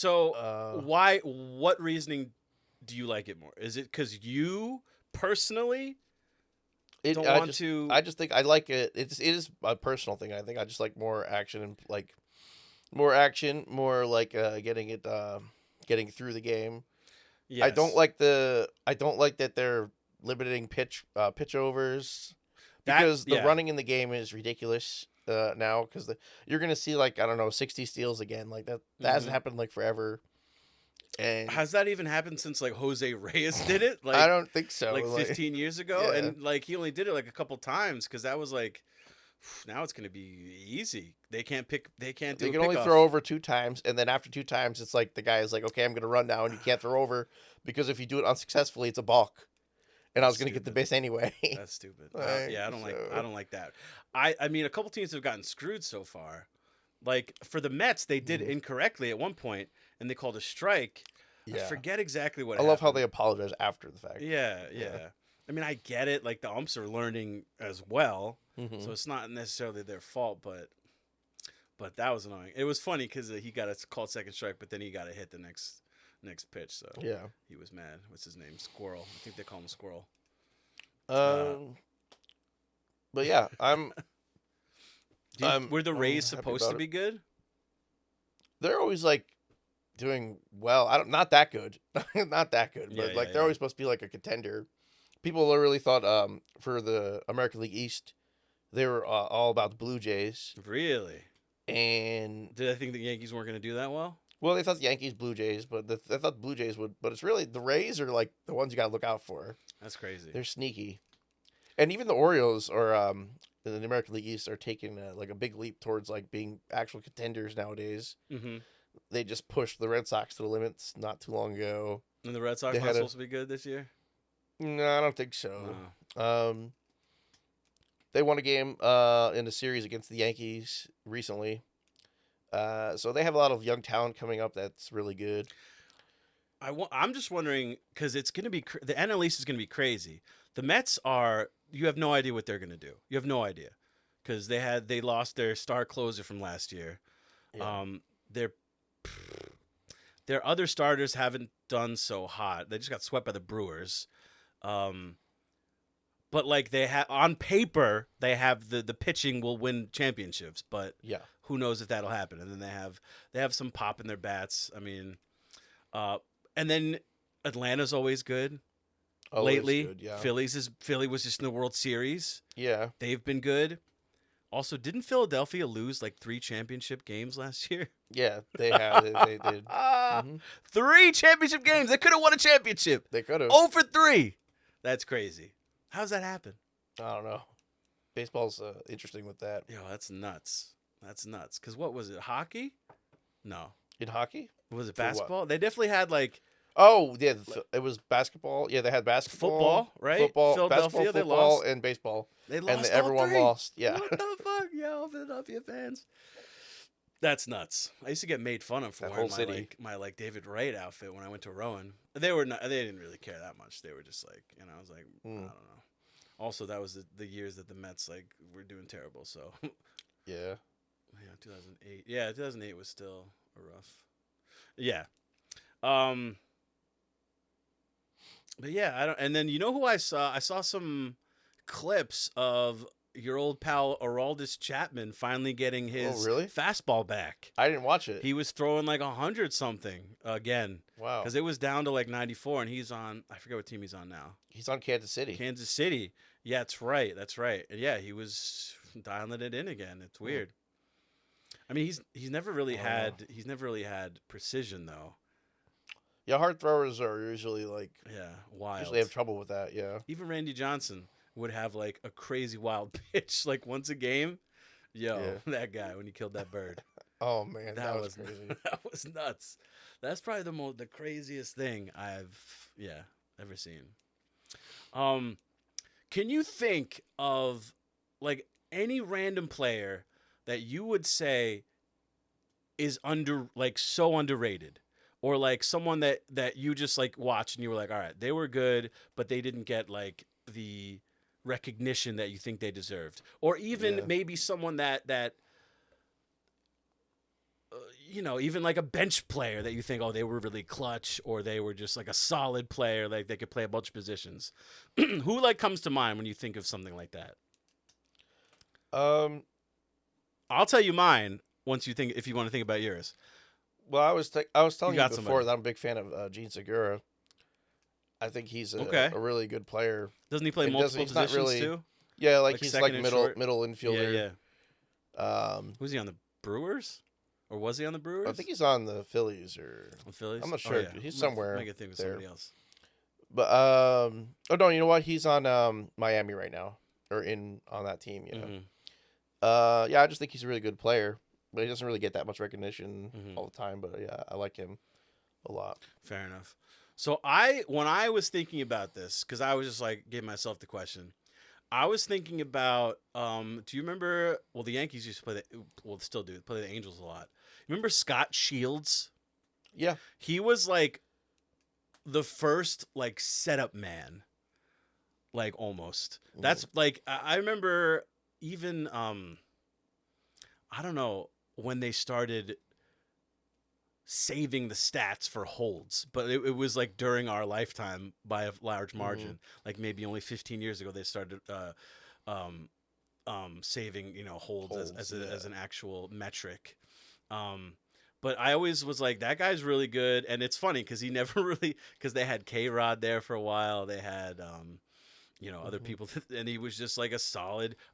Speaker 1: Why what reasoning do you like it more? Is it cuz you personally don't want to
Speaker 2: I just think I like it. It is a personal thing. I think I just like more action and like more action, more like getting through the game.
Speaker 1: Yes.
Speaker 2: I don't like that they're limiting pitch overs because the
Speaker 1: yeah.
Speaker 2: running in the game is ridiculous now because you're gonna see like I don't know 60 steals again like that hasn't happened like forever. And
Speaker 1: Has that even happened since like Jose Reyes did it?
Speaker 2: I don't think so.
Speaker 1: Like 15 years ago,
Speaker 2: Yeah.
Speaker 1: and like he only did it like a couple times because that was like now it's gonna be easy. They can't do.
Speaker 2: They
Speaker 1: a
Speaker 2: can only
Speaker 1: pickoff.
Speaker 2: throw over 2 times, and then after 2 times, it's like the guy is like, "Okay, I'm gonna run now," and you can't throw over because if you do it unsuccessfully, it's a balk, and I was gonna get the
Speaker 1: Stupid.
Speaker 2: base anyway.
Speaker 1: That's stupid.
Speaker 2: Like,
Speaker 1: Yeah, I
Speaker 2: so-
Speaker 1: don't like that. I mean, a couple teams have gotten screwed so far. Like for the Mets, they did
Speaker 2: Mhm.
Speaker 1: incorrectly at one point, and they called a strike. I
Speaker 2: Yeah,
Speaker 1: forget exactly what.
Speaker 2: I love how
Speaker 1: happened.
Speaker 2: they apologize after the fact.
Speaker 1: Yeah.
Speaker 2: Yeah.
Speaker 1: I mean, I get it. Like the umps are learning as well,
Speaker 2: Mhm.
Speaker 1: so it's not necessarily their fault. But that was annoying. It was funny because he got a called second strike, but then he got a hit the next pitch. So
Speaker 2: Yeah.
Speaker 1: he was mad. What's his name? Squirrel. I think they call him Squirrel.
Speaker 2: But yeah, I'm.
Speaker 1: Were the Rays
Speaker 2: happy
Speaker 1: supposed
Speaker 2: about
Speaker 1: to
Speaker 2: it.
Speaker 1: be good?
Speaker 2: They're always like doing well. Not that good, not that good,
Speaker 1: Yeah,
Speaker 2: but like
Speaker 1: yeah,
Speaker 2: they're
Speaker 1: yeah.
Speaker 2: always supposed to be like a contender. People really thought for the American League East, they were all about the Blue Jays,
Speaker 1: Really?
Speaker 2: and
Speaker 1: Did I think the Yankees weren't going to do that well?
Speaker 2: well, they thought the Yankees, Blue Jays, but they thought the Blue Jays would. But it's really the Rays are like the ones you got to look out for.
Speaker 1: That's crazy.
Speaker 2: They're sneaky, and even the Orioles are in the American League East are taking like a big leap towards like being actual contenders nowadays.
Speaker 1: Mm-hmm.
Speaker 2: They just pushed the Red Sox to the limits not too long ago.
Speaker 1: And the Red Sox
Speaker 2: They
Speaker 1: not
Speaker 2: had
Speaker 1: supposed to be good this year?
Speaker 2: No, I don't think so.
Speaker 1: No.
Speaker 2: They won a game in a series against the Yankees recently. So they have a lot of young talent coming up that's really good.
Speaker 1: I'm just wondering because it's going to be the NL East is going to be crazy. The Mets are you have no idea what they're going to do. You have no idea because they lost their star closer from last year.
Speaker 2: Yeah.
Speaker 1: Their other starters haven't done so hot. They just got swept by the Brewers. But like they have on paper, they have the pitching will win championships, but
Speaker 2: Yeah.
Speaker 1: who knows if that'll happen? And then they have some pop in their bats. I mean, and then Atlanta's always good.
Speaker 2: Always
Speaker 1: Lately,
Speaker 2: good, yeah.
Speaker 1: Philly was just in the World Series.
Speaker 2: Yeah.
Speaker 1: They've been good. Also, didn't Philadelphia lose like 3 championship games last year?
Speaker 2: Yeah, they have. They did. Mhm.
Speaker 1: 3 championship games. They could have won a championship.
Speaker 2: They could have.
Speaker 1: 0 for 3. That's crazy. How's that happen?
Speaker 2: I don't know. Baseball's interesting with that.
Speaker 1: Yo, that's nuts. That's nuts. Because what was it? Hockey? No.
Speaker 2: In hockey?
Speaker 1: Was it
Speaker 2: For what?
Speaker 1: basketball? They definitely had like
Speaker 2: Oh, yeah. It was basketball. Yeah, they had basketball.
Speaker 1: football, right?
Speaker 2: Football,
Speaker 1: Philadelphia,
Speaker 2: basketball,
Speaker 1: they
Speaker 2: football,
Speaker 1: lost.
Speaker 2: and baseball.
Speaker 1: They lost
Speaker 2: And everyone
Speaker 1: all 3.
Speaker 2: lost. Yeah.
Speaker 1: What the fuck? Yo, Philadelphia fans. That's nuts. I used to get made fun of for
Speaker 2: That
Speaker 1: wearing
Speaker 2: whole city.
Speaker 1: my David Wright outfit when I went to Rowan. They were not. They didn't really care that much. They were just like, I was like, I don't know. Also, that was the years that the Mets like were doing terrible. So
Speaker 2: Yeah.
Speaker 1: yeah, 2008. Yeah, 2008 was still a rough. Yeah. But yeah, I don't. And then you know who I saw? I saw some clips of your old pal Aroldis Chapman finally getting his
Speaker 2: really?
Speaker 1: fastball back.
Speaker 2: I didn't watch it.
Speaker 1: He was throwing like 100 something again.
Speaker 2: Wow.
Speaker 1: Because it was down to like 94, and he's on. I forget what team he's on now.
Speaker 2: He's on Kansas City.
Speaker 1: Kansas City. Yeah, that's right. That's right. And yeah, he was dialing it in again. It's weird. I mean, he's never really had precision though.
Speaker 2: Yeah, hard throwers are usually like
Speaker 1: wild.
Speaker 2: Usually have trouble with that. Yeah.
Speaker 1: Even Randy Johnson would have like a crazy wild pitch like once a game. That guy when he killed that bird.
Speaker 2: Oh man, that was crazy.
Speaker 1: That was nuts. That's probably the craziest thing I've ever seen. Can you think of like any random player that you would say is so underrated? Or like someone that you just like watched and you were like, all right, they were good, but they didn't get like the recognition that you think they deserved. Or even maybe someone that even like a bench player that you think, oh, they were really clutch, or they were just like a solid player, like they could play a bunch of positions. Who like comes to mind when you think of something like that? I'll tell you mine if you want to think about yours.
Speaker 2: Well, I was telling you before that I'm a big fan of Gene Segura. I think he's a really good player.
Speaker 1: Doesn't he play multiple positions too?
Speaker 2: Yeah, like he's like middle infielder.
Speaker 1: Yeah. Who's he on, the Brewers? Or was he on the Brewers?
Speaker 2: I think he's on the Phillies
Speaker 1: The Phillies?
Speaker 2: I'm not sure. He's somewhere.
Speaker 1: I think of somebody else.
Speaker 2: But oh no, you know what? He's on Miami right now, or on that team. You know.
Speaker 1: Mm-hmm.
Speaker 2: I just think he's a really good player. But he doesn't really get that much recognition all the time. But yeah, I like him a lot.
Speaker 1: Fair enough. So when I was thinking about this, because I was just like giving myself the question, I was thinking about, do you remember, well, the Yankees used to play still do, play the Angels a lot. Remember Scott Shields?
Speaker 2: Yeah.
Speaker 1: He was like the first like setup man, like almost. That's like, I remember even, I don't know, when they started saving the stats for holds, but it was like during our lifetime by a large margin. Like maybe only 15 years ago they started saving holds as an actual metric. But I always was like, that guy's really good, and it's funny because he never really, because they had K-Rod there for a while, they had other people, and he was just like a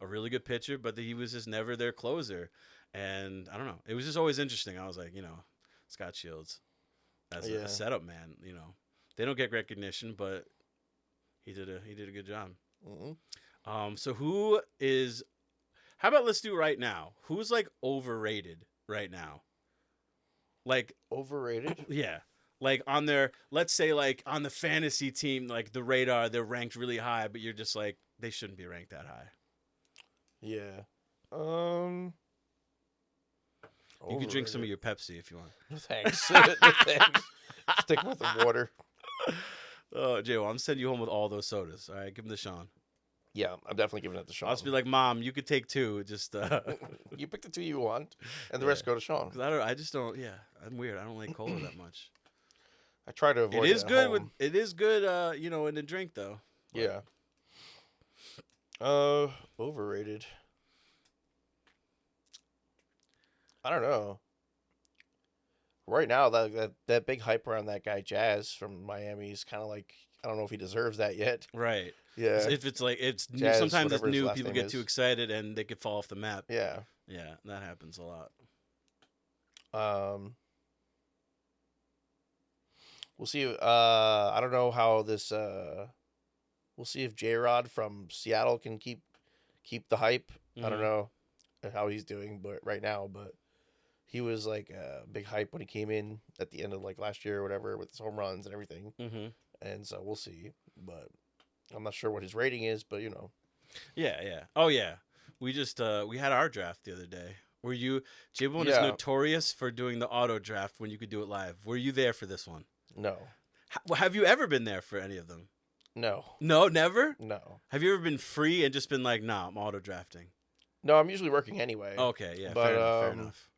Speaker 1: really good pitcher, but he was just never their closer. And I don't know. It was just always interesting. I was like, Scott Shields as a setup man. They don't get recognition, but he did a good job. So how about let's do right now? Who's like overrated right now? Like
Speaker 2: overrated?
Speaker 1: Yeah. Like let's say like on the fantasy team, like the radar, they're ranked really high, but you're just like, they shouldn't be ranked that high.
Speaker 2: Yeah.
Speaker 1: You can drink some of your Pepsi if you want.
Speaker 2: No thanks. No thanks. Stick with the water.
Speaker 1: Oh, Jay, I'm sending you home with all those sodas. All right, give them to Sean.
Speaker 2: Yeah, I'm definitely giving it to Sean.
Speaker 1: I'll just be like, Mom, you could take 2. Just
Speaker 2: you pick the 2 you want, and the rest go to Sean.
Speaker 1: I just don't. Yeah, I'm weird. I don't like cola that much.
Speaker 2: I try to avoid.
Speaker 1: It is good. It is good. In a drink though.
Speaker 2: Yeah. Overrated. I don't know. Right now, that big hype around that guy Jazz from Miami is kind of like, I don't know if he deserves that yet.
Speaker 1: Right.
Speaker 2: Yeah.
Speaker 1: If it's like
Speaker 2: Jazz,
Speaker 1: sometimes it's
Speaker 2: whatever his
Speaker 1: new,
Speaker 2: last
Speaker 1: people
Speaker 2: name
Speaker 1: get
Speaker 2: is.
Speaker 1: too excited and they could fall off the map.
Speaker 2: Yeah.
Speaker 1: Yeah, that happens a lot.
Speaker 2: We'll see. I don't know how this. We'll see if J-Rod from Seattle can keep the hype. I don't know how he's doing, but right now, he was like a big hype when he came in at the end of like last year or whatever with his home runs and everything. And so we'll see, but I'm not sure what his rating is, but
Speaker 1: Yeah, yeah. Oh yeah. We just we had our draft the other day. Were you? J-Bone is notorious for doing the auto draft when you could do it live. Were you there for this one?
Speaker 2: No.
Speaker 1: Have you ever been there for any of them?
Speaker 2: No.
Speaker 1: No, never?
Speaker 2: No.
Speaker 1: Have you ever been free and just been like, nah, I'm auto drafting?
Speaker 2: No, I'm usually working anyway.
Speaker 1: Okay, yeah,
Speaker 2: but,
Speaker 1: fair enough.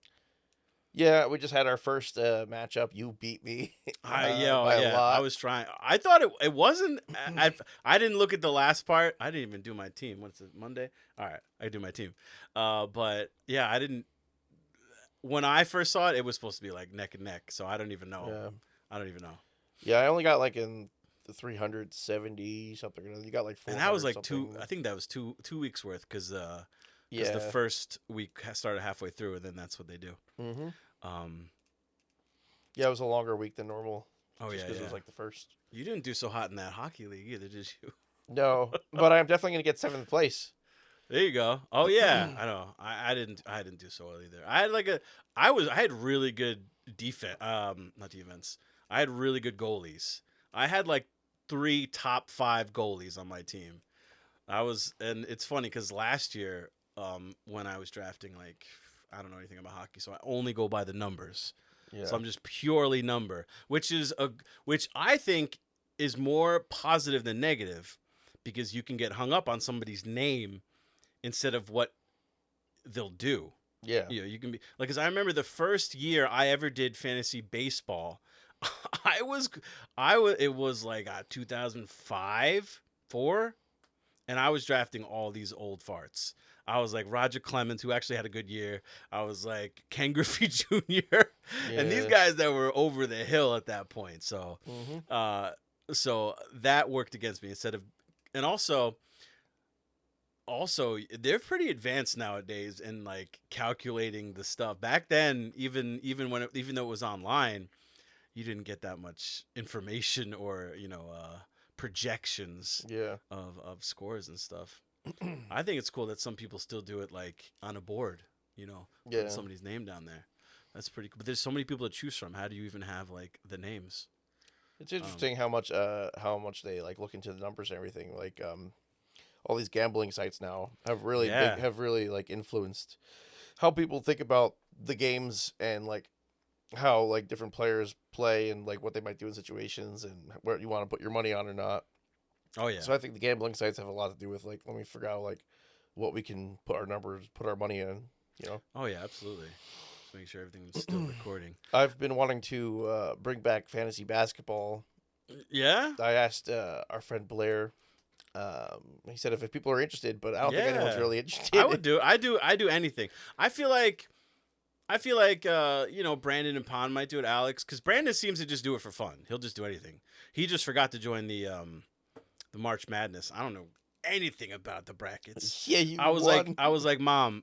Speaker 2: Yeah, we just had our first matchup. You beat me by a
Speaker 1: I
Speaker 2: lot.
Speaker 1: was trying. I thought it wasn't. I didn't look at the last part. I didn't even do my team. What's it, Monday? All right, I do my team. But yeah, I didn't. When I first saw it, it was supposed to be like neck and neck. So I don't even know.
Speaker 2: Yeah,
Speaker 1: I don't even know.
Speaker 2: yeah. I only got like in the 370 something. You got like
Speaker 1: And
Speaker 2: 400
Speaker 1: that was like
Speaker 2: something.
Speaker 1: I think that was two weeks worth because the
Speaker 2: Yeah.
Speaker 1: first week started halfway through, and then that's what they do.
Speaker 2: Mm-hmm.
Speaker 1: Um.
Speaker 2: Yeah, it was a longer week than normal.
Speaker 1: Oh
Speaker 2: Just
Speaker 1: yeah,
Speaker 2: because it
Speaker 1: yeah.
Speaker 2: was like the first.
Speaker 1: You didn't do so hot in that hockey league either, did you?
Speaker 2: No, but I'm definitely gonna get 7th place.
Speaker 1: There you go. Oh yeah, I know. I didn't do so well either. I had really good defense. Not defense. I had really good goalies. I had like 3 top 5 goalies on my team. And it's funny because last year, when I was drafting, like I don't know anything about hockey, so I only go by the numbers.
Speaker 2: Yeah.
Speaker 1: So I'm just purely number, which I think is more positive than negative, because you can get hung up on somebody's name instead of what they'll do.
Speaker 2: Yeah.
Speaker 1: You can be like, because I remember the first year I ever did fantasy baseball, it was like 2005, 4, and I was drafting all these old farts. I was like Roger Clemens, who actually had a good year. I was like Ken Griffey Jr. and these
Speaker 2: Yeah.
Speaker 1: guys that were over the hill at that point. So,
Speaker 2: Mm-hmm.
Speaker 1: so that worked against me instead of, and also they're pretty advanced nowadays in like calculating the stuff. Back then, even though it was online, you didn't get that much information or projections
Speaker 2: Yeah.
Speaker 1: of scores and stuff. I think it's cool that some people still do it like on a board,
Speaker 2: Yeah.
Speaker 1: putting somebody's name down there. That's pretty cool. But there's so many people to choose from. How do you even have like the names?
Speaker 2: It's interesting how much they like look into the numbers and everything. Like all these gambling sites now have really
Speaker 1: Yeah.
Speaker 2: have really like influenced how people think about the games and like how like different players play and like what they might do in situations and where you want to put your money on or not.
Speaker 1: Oh yeah.
Speaker 2: So I think the gambling sites have a lot to do with like let me figure out like what we can put our money in.
Speaker 1: Oh yeah, absolutely. Just make sure everything's still recording.
Speaker 2: I've been wanting to bring back fantasy basketball.
Speaker 1: Yeah.
Speaker 2: I asked our friend Blair. He said if people are interested, but I don't think anyone's
Speaker 1: Yeah.
Speaker 2: really interested.
Speaker 1: I do anything. I feel like Brandon and Pond might do it, Alex, because Brandon seems to just do it for fun. He'll just do anything. He just forgot to join the March Madness. I don't know anything about the brackets.
Speaker 2: Yeah, you.
Speaker 1: I was
Speaker 2: won.
Speaker 1: like, Mom,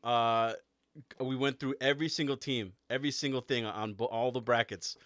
Speaker 1: we went through every single team, every single thing on all the brackets,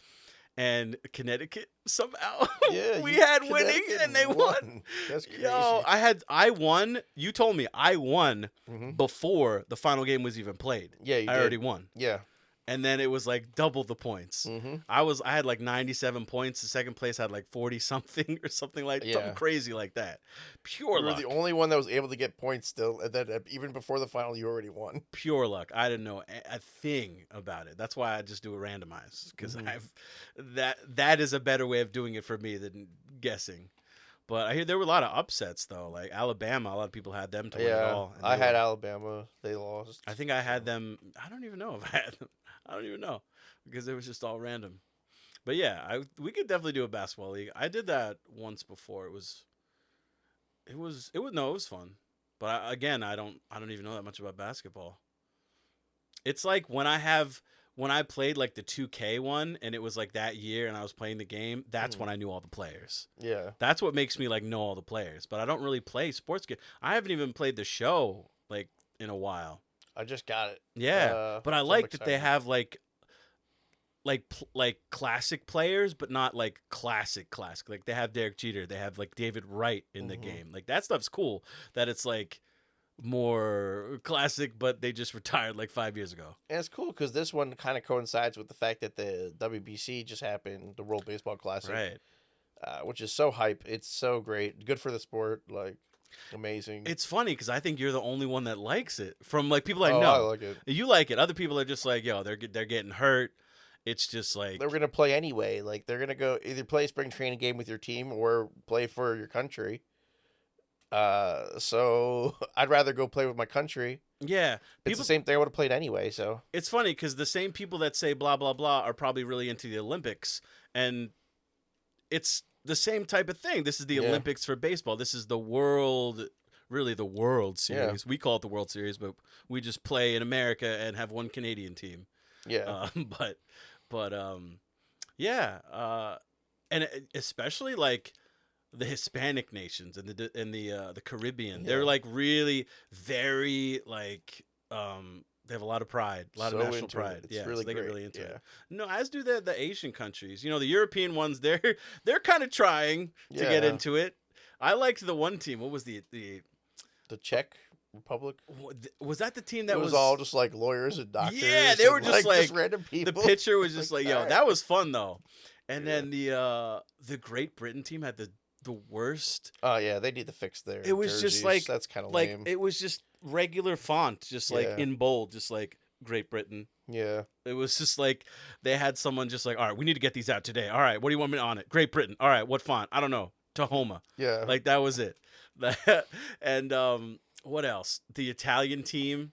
Speaker 1: and Connecticut somehow
Speaker 2: Yeah,
Speaker 1: we had winning
Speaker 2: Connecticut
Speaker 1: and they won.
Speaker 2: That's crazy.
Speaker 1: Yo, I won. You told me I won
Speaker 2: Mhm.
Speaker 1: before the final game was even played.
Speaker 2: Yeah, you
Speaker 1: I
Speaker 2: did.
Speaker 1: already won.
Speaker 2: Yeah.
Speaker 1: And then it was like double the points.
Speaker 2: Mm-hmm.
Speaker 1: I had like 97 points. The second place had like 40 something or something something crazy like that. Pure
Speaker 2: You were
Speaker 1: luck.
Speaker 2: the only one that was able to get points still, and then even before the final, you already won.
Speaker 1: Pure luck. I didn't know a thing about it. That's why I just do it randomized, because that is a better way of doing it for me than guessing. But I hear there were a lot of upsets though, like Alabama. A lot of people had them to win it all. And
Speaker 2: I
Speaker 1: they
Speaker 2: had
Speaker 1: were-
Speaker 2: Alabama. They lost.
Speaker 1: I think I had them. I don't even know if I had them. I don't even know, because it was just all random. But yeah, we could definitely do a basketball league. I did that once before. It was fun. But again, I don't even know that much about basketball. It's like when I played like the 2K one, and it was like that year and I was playing the game, that's when I knew all the players.
Speaker 2: Yeah.
Speaker 1: That's what makes me like know all the players. But I don't really play sports games. I haven't even played the show like in a while.
Speaker 2: I just got it.
Speaker 1: Yeah, but I
Speaker 2: so I'm
Speaker 1: like that they
Speaker 2: excited.
Speaker 1: have like classic players, but not like classic. Like they have Derek Jeter, they have like David Wright in the game. Like that stuff's cool. That it's like more classic, but they just retired like 5 years ago.
Speaker 2: And it's cool because this one kind of coincides with the fact that the WBC just happened, the World Baseball Classic,
Speaker 1: Right.
Speaker 2: Which is so hype. It's so great, good for the sport, like amazing.
Speaker 1: It's funny because I think you're the only one that likes it. From like people I
Speaker 2: I
Speaker 1: know,
Speaker 2: like it.
Speaker 1: you like it. Other people are just like, yo, they're getting hurt. It's just like
Speaker 2: They're gonna play anyway. Like they're gonna go either play a spring training game with your team or play for your country. So I'd rather go play with my country.
Speaker 1: Yeah,
Speaker 2: It's the
Speaker 1: people.
Speaker 2: same thing I would have played anyway. So
Speaker 1: It's funny because the same people that say blah blah blah are probably really into the Olympics, and it's the same type of thing. This is the
Speaker 2: yeah,
Speaker 1: Olympics for baseball. This is the world, really the World
Speaker 2: yeah,
Speaker 1: Series. We call it the World Series, but we just play in America and have one Canadian team.
Speaker 2: yeah,
Speaker 1: But, yeah, and especially like the Hispanic nations and the Caribbean. They're
Speaker 2: yeah.
Speaker 1: like really very like they have a lot of pride, a lot of
Speaker 2: So
Speaker 1: national
Speaker 2: into it.
Speaker 1: pride.
Speaker 2: It's
Speaker 1: Yeah,
Speaker 2: really
Speaker 1: so they get
Speaker 2: great.
Speaker 1: really into
Speaker 2: Yeah,
Speaker 1: it. No, as do the Asian countries. The European ones. They're kind of trying to get
Speaker 2: yeah.
Speaker 1: into it. I liked the one team. What was the
Speaker 2: The Czech Republic.
Speaker 1: was that the team
Speaker 2: It
Speaker 1: that
Speaker 2: was
Speaker 1: was?
Speaker 2: all just like lawyers and doctors.
Speaker 1: Yeah, they were
Speaker 2: and,
Speaker 1: just
Speaker 2: just
Speaker 1: like
Speaker 2: random
Speaker 1: the
Speaker 2: people.
Speaker 1: pitcher was
Speaker 2: Like,
Speaker 1: just like,
Speaker 2: all
Speaker 1: yo,
Speaker 2: right.
Speaker 1: that was fun though. And
Speaker 2: Yeah.
Speaker 1: then the Great Britain team had the worst.
Speaker 2: Oh yeah, they need to fix their.
Speaker 1: It was just
Speaker 2: jerseys.
Speaker 1: like
Speaker 2: That's kind of
Speaker 1: like
Speaker 2: lame.
Speaker 1: it was just regular font, just like
Speaker 2: Yeah.
Speaker 1: in bold, just like Great Britain.
Speaker 2: Yeah,
Speaker 1: It was just like they had someone just like, all right, we need to get these out today. All right, what do you want me on it? Great Britain. All right, what font? I don't know. Tahoma.
Speaker 2: yeah,
Speaker 1: Like that was it. And what else? The Italian team,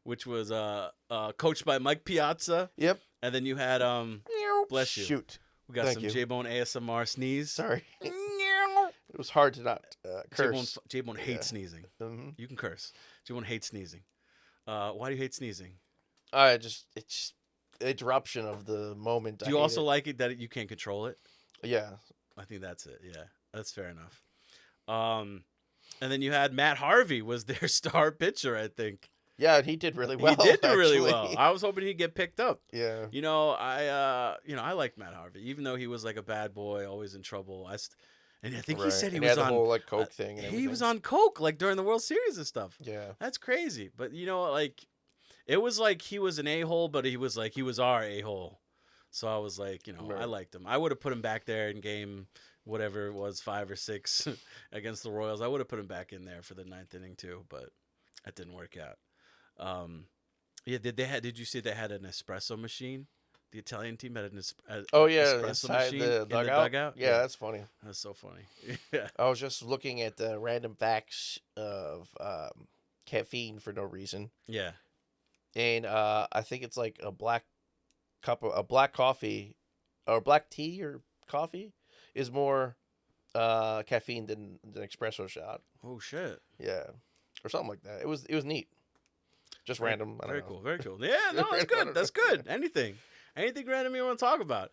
Speaker 1: which was coached by Mike Piazza,
Speaker 2: yep.
Speaker 1: and then you had bless you.
Speaker 2: Shoot.
Speaker 1: We got
Speaker 2: Thank
Speaker 1: some
Speaker 2: you.
Speaker 1: J-Bone ASMR sneeze.
Speaker 2: Sorry. It was hard to not curse.
Speaker 1: J-Bone hates
Speaker 2: Yeah.
Speaker 1: sneezing.
Speaker 2: hmm
Speaker 1: You can curse. J-Bone hates sneezing. Why do you hate sneezing?
Speaker 2: It's interruption of the moment.
Speaker 1: Do you also like it that you can't control it?
Speaker 2: Yeah.
Speaker 1: I think that's it. Yeah, that's fair enough. And then you had Matt Harvey was their star pitcher, I think.
Speaker 2: Yeah, and he did really well.
Speaker 1: He did do really
Speaker 2: actually.
Speaker 1: well. I was hoping he'd get picked up.
Speaker 2: Yeah.
Speaker 1: I liked Matt Harvey, even though he was like a bad boy, always in trouble. And I think he
Speaker 2: Right.
Speaker 1: said he
Speaker 2: And
Speaker 1: was
Speaker 2: had the
Speaker 1: on
Speaker 2: whole like Coke thing. And
Speaker 1: he was
Speaker 2: everything.
Speaker 1: on coke like during the World Series and stuff.
Speaker 2: Yeah.
Speaker 1: That's crazy. But like it was like he was an a-hole, but he was our a-hole. So I was like, I
Speaker 2: Right.
Speaker 1: liked him. I would have put him back there in game whatever it was, 5 or 6 against the Royals. I would have put him back in there for the 9th inning too, but that didn't work out. Yeah, did you see they had an espresso machine? The Italian team had an
Speaker 2: Oh yeah,
Speaker 1: espresso
Speaker 2: inside
Speaker 1: machine
Speaker 2: the
Speaker 1: in
Speaker 2: dugout.
Speaker 1: the dugout.
Speaker 2: Yeah, that's funny.
Speaker 1: That's so funny. Yeah.
Speaker 2: I was just looking at the random facts of caffeine for no reason,
Speaker 1: Yeah.
Speaker 2: and I think it's like a black coffee, or black tea or coffee is more caffeine than an espresso shot.
Speaker 1: Oh shit.
Speaker 2: Yeah, or something like that. It was neat. Just random. I don't
Speaker 1: Very
Speaker 2: know.
Speaker 1: cool. Very cool. Yeah, no, that's good. That's good. Anything random you want to talk about?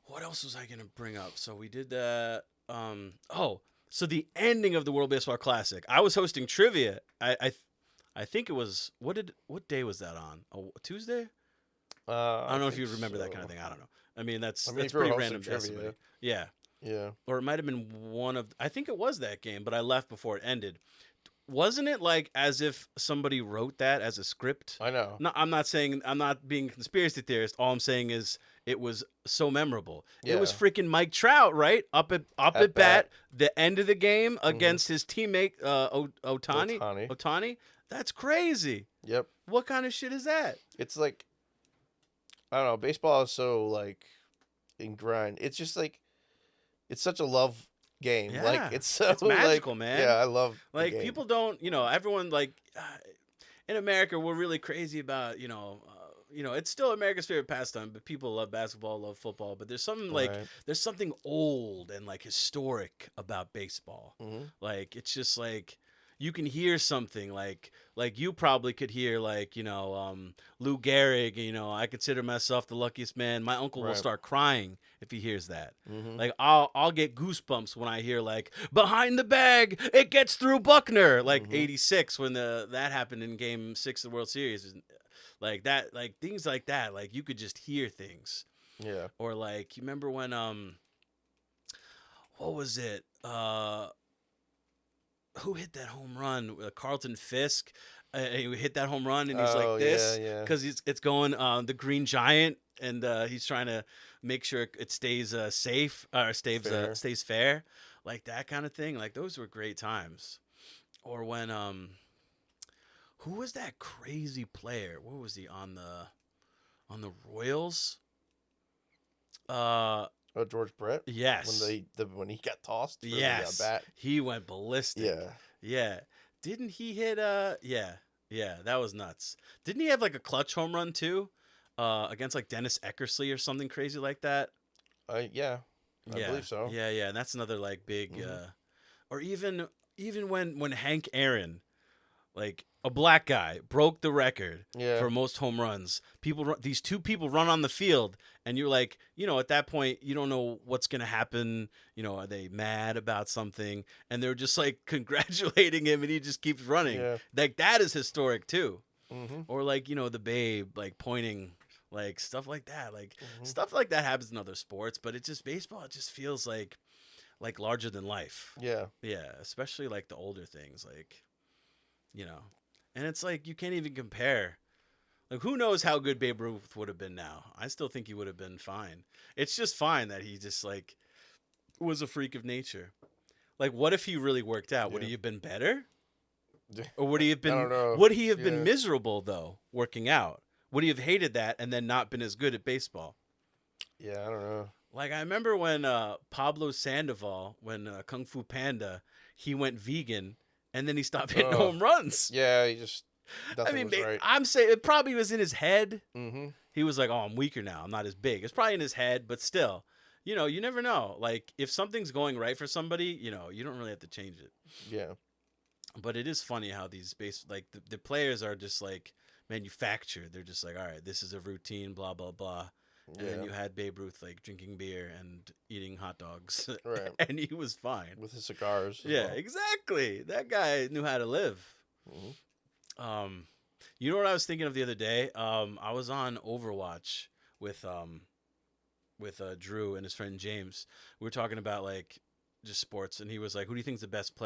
Speaker 1: What else was I gonna bring up? So we did that. So the ending of the World Baseball Classic. I was hosting trivia. I think it was what day was that on? A Tuesday? I don't know if you
Speaker 2: think
Speaker 1: remember that
Speaker 2: so.
Speaker 1: kind of thing. I don't know. I mean, that's
Speaker 2: I mean, if you're
Speaker 1: pretty
Speaker 2: hosting
Speaker 1: random to
Speaker 2: trivia.
Speaker 1: estimate. Yeah.
Speaker 2: Yeah.
Speaker 1: Or it might have been one of. I think it was that game, but I left before it ended. Wasn't it like as if somebody wrote that as a script?
Speaker 2: I know.
Speaker 1: No, I'm not saying I'm not being a conspiracy theorist. All I'm saying is it was so memorable. It was
Speaker 2: Yeah.
Speaker 1: freaking Mike Trout, right? Up at
Speaker 2: At
Speaker 1: bat, the end of the game
Speaker 2: Mm-hmm.
Speaker 1: against his teammate Otani.
Speaker 2: Ohtani.
Speaker 1: Otani. That's crazy.
Speaker 2: Yep.
Speaker 1: What kind of shit is that?
Speaker 2: It's like, I don't know. Baseball is so like in grind. It's just like, it's such a love game.
Speaker 1: Yeah.
Speaker 2: Like it's so
Speaker 1: It's magical,
Speaker 2: like,
Speaker 1: man.
Speaker 2: Yeah, I love the
Speaker 1: Like
Speaker 2: game.
Speaker 1: people don't, everyone like in America we're really crazy about, it's still America's favorite pastime, but people love basketball, love football, but there's something like
Speaker 2: Right.
Speaker 1: there's something old and like historic about baseball.
Speaker 2: Mhm.
Speaker 1: Like it's just like you can hear something like you probably could hear like, Lou Gehrig, I consider myself the luckiest man. My uncle will
Speaker 2: Right.
Speaker 1: start crying if he hears that.
Speaker 2: Mhm.
Speaker 1: Like I'll get goosebumps when I hear like behind the bag, it gets through Buckner, like
Speaker 2: Mhm.
Speaker 1: '86 when that happened in Game 6 of the World Series, and like that, like things like that, like you could just hear things,
Speaker 2: Yeah.
Speaker 1: or like you remember when what was it? Who hit that home run? Carlton Fisk. He hit that home run, and he's
Speaker 2: Oh,
Speaker 1: like this
Speaker 2: yeah, yeah.
Speaker 1: because it's going the Green Giant, and he's trying to make sure it stays safe or
Speaker 2: Fair.
Speaker 1: stays fair, like that kind of thing. Like those were great times. Or when who was that crazy player? What was he on the Royals?
Speaker 2: Oh, George Brett.
Speaker 1: Yes.
Speaker 2: When he got tossed for
Speaker 1: Yes.
Speaker 2: the bat.
Speaker 1: He went ballistic.
Speaker 2: Yeah.
Speaker 1: Yeah. Didn't he hit yeah. Yeah, that was nuts. Didn't he have like a clutch home run too? Against like Dennis Eckersley or something crazy like that?
Speaker 2: Yeah. I
Speaker 1: Yeah.
Speaker 2: believe so.
Speaker 1: Yeah, yeah. And that's another like big
Speaker 2: Mhm.
Speaker 1: or even when Hank Aaron, like a black guy, broke the record
Speaker 2: Yeah.
Speaker 1: for most home runs. These two people run on the field, and you're like, at that point, you don't know what's gonna happen. Are they mad about something? And they're just like congratulating him, and he just keeps running.
Speaker 2: Yeah.
Speaker 1: Like that is historic too.
Speaker 2: Mhm.
Speaker 1: Or like the Babe like pointing, like stuff like that. Like
Speaker 2: Mhm.
Speaker 1: stuff like that happens in other sports, but baseball. It just feels like larger than life.
Speaker 2: Yeah.
Speaker 1: Yeah, especially like the older things, like and it's like you can't even compare. Like who knows how good Babe Ruth would have been now? I still think he would have been fine. It's just fine that he just like was a freak of nature. Like what if he really worked out? Would
Speaker 2: Yeah.
Speaker 1: he have been better? Or would he have
Speaker 2: I
Speaker 1: been
Speaker 2: don't know.
Speaker 1: would he have
Speaker 2: Yeah.
Speaker 1: been miserable though working out? Would he have hated that and then not been as good at baseball?
Speaker 2: Yeah, I don't know.
Speaker 1: Like I remember when Pablo Sandoval, when Kung Fu Panda, he went vegan and then he stopped hitting home runs.
Speaker 2: Yeah, he just
Speaker 1: I
Speaker 2: nothing
Speaker 1: mean,
Speaker 2: was right.
Speaker 1: I'm saying it probably was in his head.
Speaker 2: Mm-hmm.
Speaker 1: He was like, "Oh, I'm weaker now. I'm not as big." It's probably in his head, but still, you never know. Like if something's going right for somebody, you don't really have to change it.
Speaker 2: Yeah.
Speaker 1: But it is funny how these like the players are just like manufactured. They're just like, all right, this is a routine, blah blah blah. And then you had Babe Ruth like drinking beer and eating hot dogs,
Speaker 2: Right.
Speaker 1: and he was fine
Speaker 2: With his cigars.
Speaker 1: Yeah, exactly. That guy knew how to live.
Speaker 2: Mm-hmm.
Speaker 1: You know what I was thinking of the other day? I was on Overwatch with Drew and his friend James. We were talking about like just sports, and he was like, "Who do you think's the best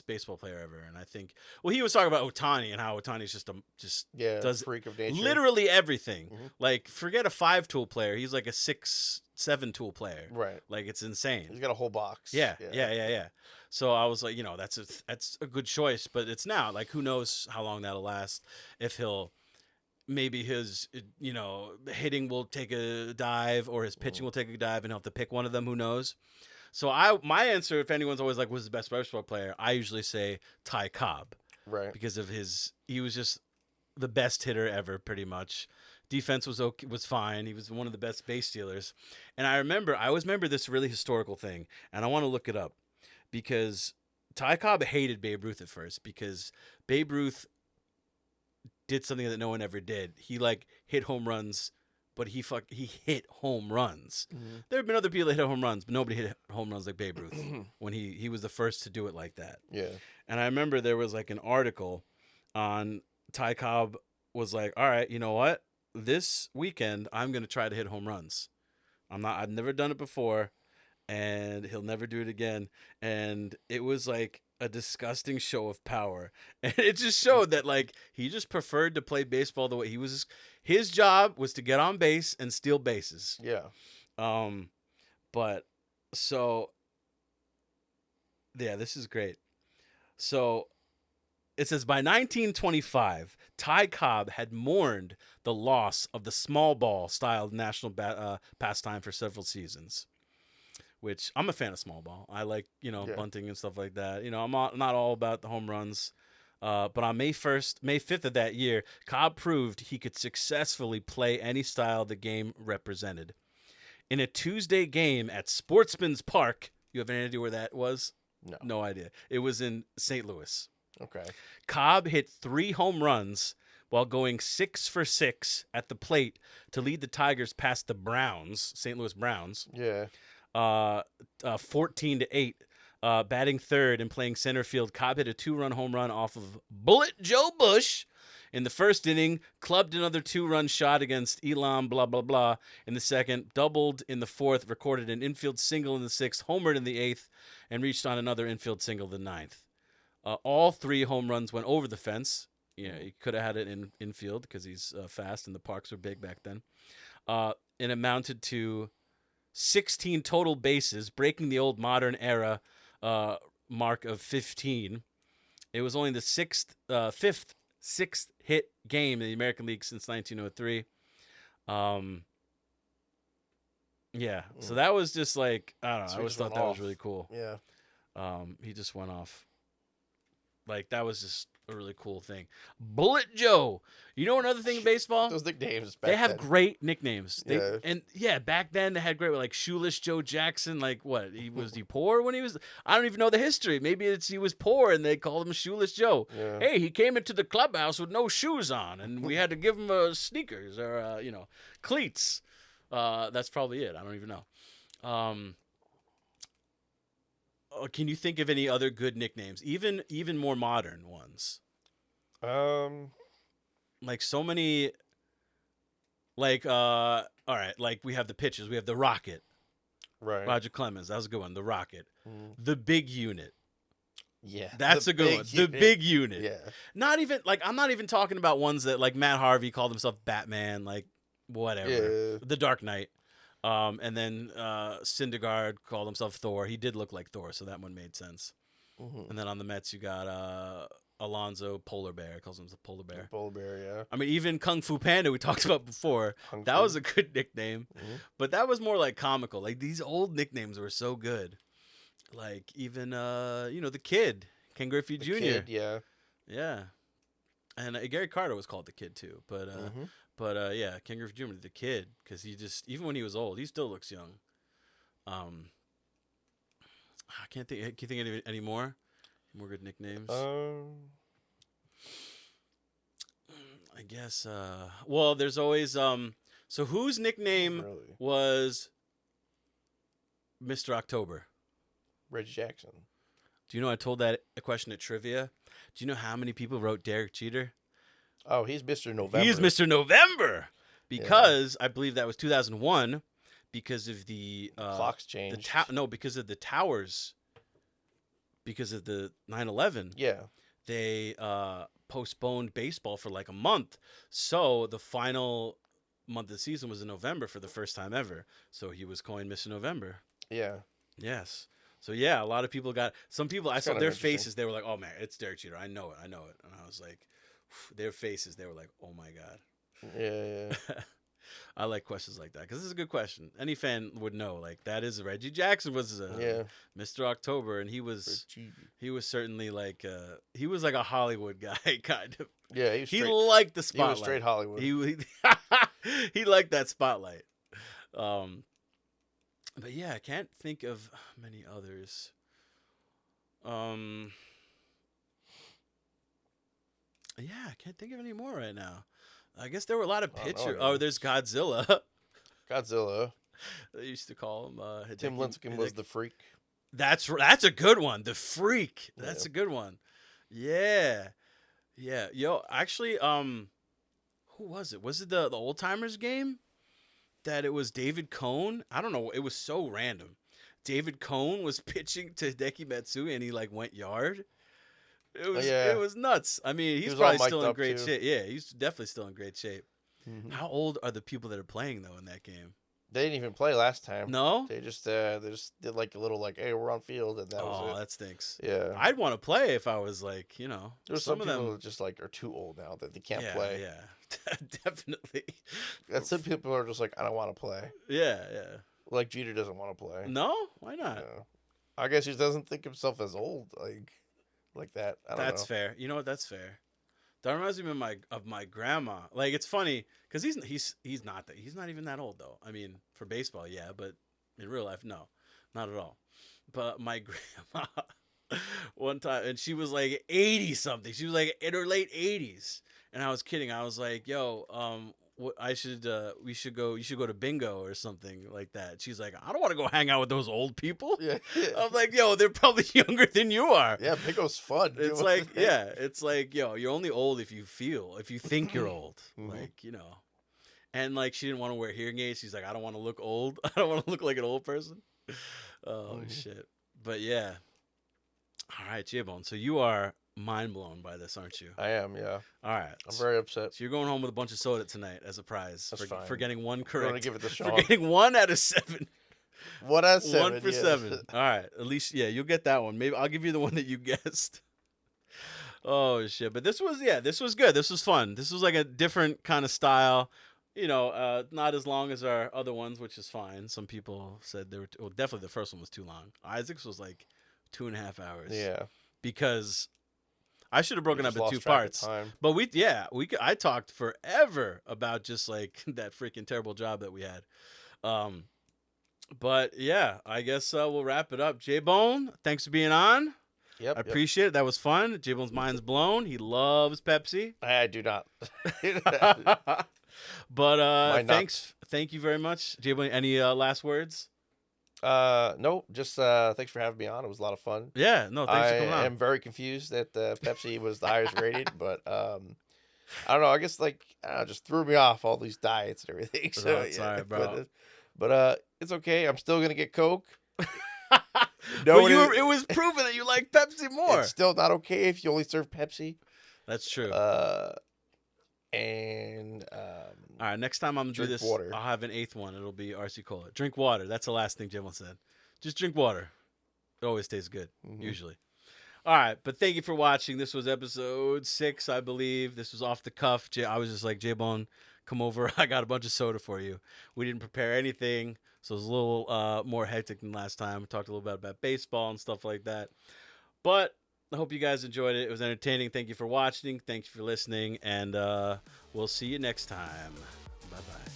Speaker 1: baseball player ever?" And I think, well, he was talking about Otani and how Otani's just does
Speaker 2: freak of nature.
Speaker 1: literally everything.
Speaker 2: Mm-hmm.
Speaker 1: Like, forget a 5-tool player; he's like a 6-7-tool player.
Speaker 2: Right.
Speaker 1: Like it's insane.
Speaker 2: He's got a whole box.
Speaker 1: Yeah. So I was like, that's a good choice, but it's now like who knows how long that'll last. If maybe his hitting will take a dive or his pitching will take a dive, and he'll have to pick one of them. Who knows? So my answer, if anyone's always like, who's the best baseball player, I usually say Ty Cobb,
Speaker 2: Right.
Speaker 1: because of he was just the best hitter ever, pretty much. Defense was fine. He was one of the best base stealers. And I always remember this really historical thing, and I want to look it up, because Ty Cobb hated Babe Ruth at first, because Babe Ruth did something that no one ever did. He like hit home runs, but he hit home runs.
Speaker 2: Mm-hmm.
Speaker 1: There have been other people that hit home runs, but nobody hit home runs like Babe Ruth when he was the first to do it like that.
Speaker 2: Yeah.
Speaker 1: And I remember there was like an article on Ty Cobb was like, all right, you know what? This weekend I'm gonna try to hit home runs. I've never done it before, and he'll never do it again. And it was like a disgusting show of power. And it just showed that like he just preferred to play baseball the way he was. His job was to get on base and steal bases.
Speaker 2: Yeah.
Speaker 1: But so yeah, this is great. So it says by 1925, Ty Cobb had mourned the loss of the small ball styled national pastime for several seasons. Which I'm a fan of small ball. I like, bunting and stuff like that. I'm not all about the home runs. But on May 5th of that year, Cobb proved he could successfully play any style the game represented. In a Tuesday game at Sportsman's Park, you have any idea where that was? No idea. It was in St. Louis.
Speaker 2: Okay.
Speaker 1: Cobb hit 3 home runs while going 6 for 6 at the plate to lead the Tigers past the Browns, St. Louis Browns.
Speaker 2: Yeah.
Speaker 1: 14-8. Batting third and playing center field, Cobb hit a 2-run home run off of Bullet Joe Bush in the first inning, clubbed another 2-run shot against Elam blah blah blah in the second, doubled in the fourth, recorded an infield single in the sixth, homered in the eighth, and reached on another infield single in the ninth. All 3 home runs went over the fence. Yeah, he could have had it in infield because he's fast and the parks were big back then. And it amounted to 16 total bases, breaking the old modern era mark of 15. It was only the sixth hit game in the American League since 1903. Yeah. So that was just like, I don't know.
Speaker 2: So
Speaker 1: I
Speaker 2: he
Speaker 1: always
Speaker 2: just
Speaker 1: thought
Speaker 2: went
Speaker 1: that was
Speaker 2: off.
Speaker 1: really cool.
Speaker 2: Yeah.
Speaker 1: He just went off. Like, that was just a really cool thing. Bullet Joe. You know another thing in baseball?
Speaker 2: Those nicknames back
Speaker 1: They have
Speaker 2: then.
Speaker 1: great nicknames.
Speaker 2: Yeah.
Speaker 1: Back then they had great, like Shoeless Joe Jackson. Like, what? Was he poor when he was? I don't even know the history. Maybe he was poor and they called him Shoeless Joe.
Speaker 2: Yeah.
Speaker 1: Hey, he came into the clubhouse with no shoes on, and we had to give him sneakers or cleats. That's probably it. I don't even know. Can you think of any other good nicknames, even more modern ones? Like so many. Like all right, like we have the pitchers. We have the Rocket.
Speaker 2: Right.
Speaker 1: Roger Clemens. That was a good one. The Rocket.
Speaker 2: Mm.
Speaker 1: The Big Unit.
Speaker 2: Yeah.
Speaker 1: That's a good one. The Big Unit.
Speaker 2: Yeah.
Speaker 1: Not even like I'm not even talking about ones that like Matt Harvey called himself Batman, like whatever.
Speaker 2: Yeah.
Speaker 1: The Dark Knight. And then Syndergaard called himself Thor. He did look like Thor, so that one made sense.
Speaker 2: Mm-hmm.
Speaker 1: And then on the Mets, you got Alonzo Polar Bear. He calls himself Polar Bear.
Speaker 2: Polar Bear, yeah.
Speaker 1: I mean, even Kung Fu Panda we talked about before. That was a good nickname.
Speaker 2: Mm-hmm.
Speaker 1: But that was more like comical. Like these old nicknames were so good. Like even the Kid, Ken Griffey Jr.
Speaker 2: Kid, yeah.
Speaker 1: Yeah. And Gary Carter was called the Kid too. But yeah, Ken Griffey Jr. the Kid, because he just, even when he was old, he still looks young. I can't think. Can you think of any more? More good nicknames? I guess. Well, there's always. So whose nickname was Mr. October?
Speaker 2: Reggie Jackson.
Speaker 1: Do you know I told that a question at trivia? Do you know how many people wrote Derek Jeter?
Speaker 2: Oh, he's Mr. November.
Speaker 1: He's Mr. November because I believe that was 2001 because of the
Speaker 2: clocks changed.
Speaker 1: Because of the towers. Because of the 9/11.
Speaker 2: Yeah.
Speaker 1: They postponed baseball for like a month. So the final month of the season was in November for the first time ever. So he was coined Mr. November.
Speaker 2: Yeah.
Speaker 1: Yes. So yeah, a lot of people some people, I saw their faces. They were like, "Oh man, it's Derek Jeter. I know it. And I was like, their faces. They were like, "Oh my god."
Speaker 2: Yeah.
Speaker 1: I like questions like that because this is a good question. Any fan would know. Like that is Reggie Jackson was Mr. October, and he was certainly like he was like a Hollywood guy kind of.
Speaker 2: Yeah,
Speaker 1: he liked the spotlight.
Speaker 2: He was straight Hollywood.
Speaker 1: He liked that spotlight. But yeah, I can't think of many others. Yeah, I can't think of any more right now. I guess there were a lot of pitchers. There's Godzilla.
Speaker 2: Godzilla.
Speaker 1: They used to call him.
Speaker 2: Tim Lincecum was the Freak.
Speaker 1: That's a good one. The Freak. That's a good one. Yeah. Yo, actually, who was it? Was it the Old Timers game? That it was David Cone. I don't know. It was so random. David Cone was pitching to Hideki Matsui, and he like went yard. It was nuts. I mean, he's probably still in great shape. Yeah, he's definitely still in great shape. Mm-hmm. How old are the people that are playing though in that game?
Speaker 2: They didn't even play last time.
Speaker 1: No,
Speaker 2: they just did like a little like, hey, we're on field, and that was it.
Speaker 1: Oh, that stinks.
Speaker 2: Yeah,
Speaker 1: I'd want to play if I was like,
Speaker 2: There's some people that just like are too old now that they can't play.
Speaker 1: Yeah, definitely.
Speaker 2: And some people are just like, I don't want to play.
Speaker 1: Yeah.
Speaker 2: Like Jeter doesn't want to play.
Speaker 1: No, why not?
Speaker 2: Yeah. I guess he doesn't think himself as old like that.
Speaker 1: That's fair. You know what? That's fair. That reminds me of my grandma. Like it's funny because he's not even that old though. I mean, for baseball, yeah, but in real life, no, not at all. But my grandma, one time, and she was like 80 something. She was like in her late 80s, and I was kidding. I was like, "Yo, you should go to bingo or something like that." She's like, "I don't want to go hang out with those old people."
Speaker 2: Yeah.
Speaker 1: I'm like, "Yo, they're probably younger than you are."
Speaker 2: Yeah, bingo's fun.
Speaker 1: It's like, yo, you're only old if you think you're old.
Speaker 2: Mm-hmm.
Speaker 1: Like, and like she didn't want to wear hearing aids. She's like, I don't want to look old. I don't want to look like an old person. Oh shit. But yeah. All right, J-Bone. So you are mind blown by this, aren't you?
Speaker 2: I am, yeah.
Speaker 1: All right.
Speaker 2: I'm very upset.
Speaker 1: So you're going home with a bunch of soda tonight as a prize for getting one correct.
Speaker 2: I'm gonna give it the shot.
Speaker 1: For getting 1 out of 7.
Speaker 2: 1 out of 7.
Speaker 1: 1 for 7. All right. At least, yeah, you'll get that one. Maybe I'll give you the one that you guessed. Oh shit! But this was good. This was fun. This was like a different kind of style. not as long as our other ones, which is fine. Some people said they were. Well, definitely the first one was too long. Isaac's was like 2.5 hours.
Speaker 2: Yeah.
Speaker 1: Because I should have broken up
Speaker 2: Just
Speaker 1: into
Speaker 2: lost
Speaker 1: two
Speaker 2: track of
Speaker 1: parts.
Speaker 2: time.
Speaker 1: But I talked forever about just like that freaking terrible job that we had. But yeah, I guess we'll wrap it up. J-Bone, thanks for being on.
Speaker 2: Yep.
Speaker 1: I appreciate it. That was fun. J-Bone's mind's blown. He loves Pepsi.
Speaker 2: I do not.
Speaker 1: But
Speaker 2: Mine not.
Speaker 1: thank you very much. J-Bone, any last words?
Speaker 2: No, just thanks for having me on. It was a lot of fun.
Speaker 1: Yeah, no, thanks
Speaker 2: I
Speaker 1: for coming on.
Speaker 2: am very confused that Pepsi was the highest rated, but I don't know. I guess just threw me off all these diets and everything. So
Speaker 1: it's all right, bro.
Speaker 2: But it's okay. I'm still gonna get Coke.
Speaker 1: No, it was proven that you like Pepsi more.
Speaker 2: It's still not okay if you only serve Pepsi.
Speaker 1: That's true.
Speaker 2: And
Speaker 1: all right, next time I'm gonna do this,
Speaker 2: water.
Speaker 1: I'll have an eighth one. It'll be RC Cola. Drink water. That's the last thing Jim said. Just drink water. It always tastes good, usually. All right, but thank you for watching. This was episode 6, I believe. This was off the cuff. I was just like, J-Bone, come over. I got a bunch of soda for you. We didn't prepare anything, so it was a little more hectic than last time. We talked a little bit about baseball and stuff like that. But I hope you guys enjoyed it. It was entertaining. Thank you for watching. Thank you for listening. And we'll see you next time. Bye-bye.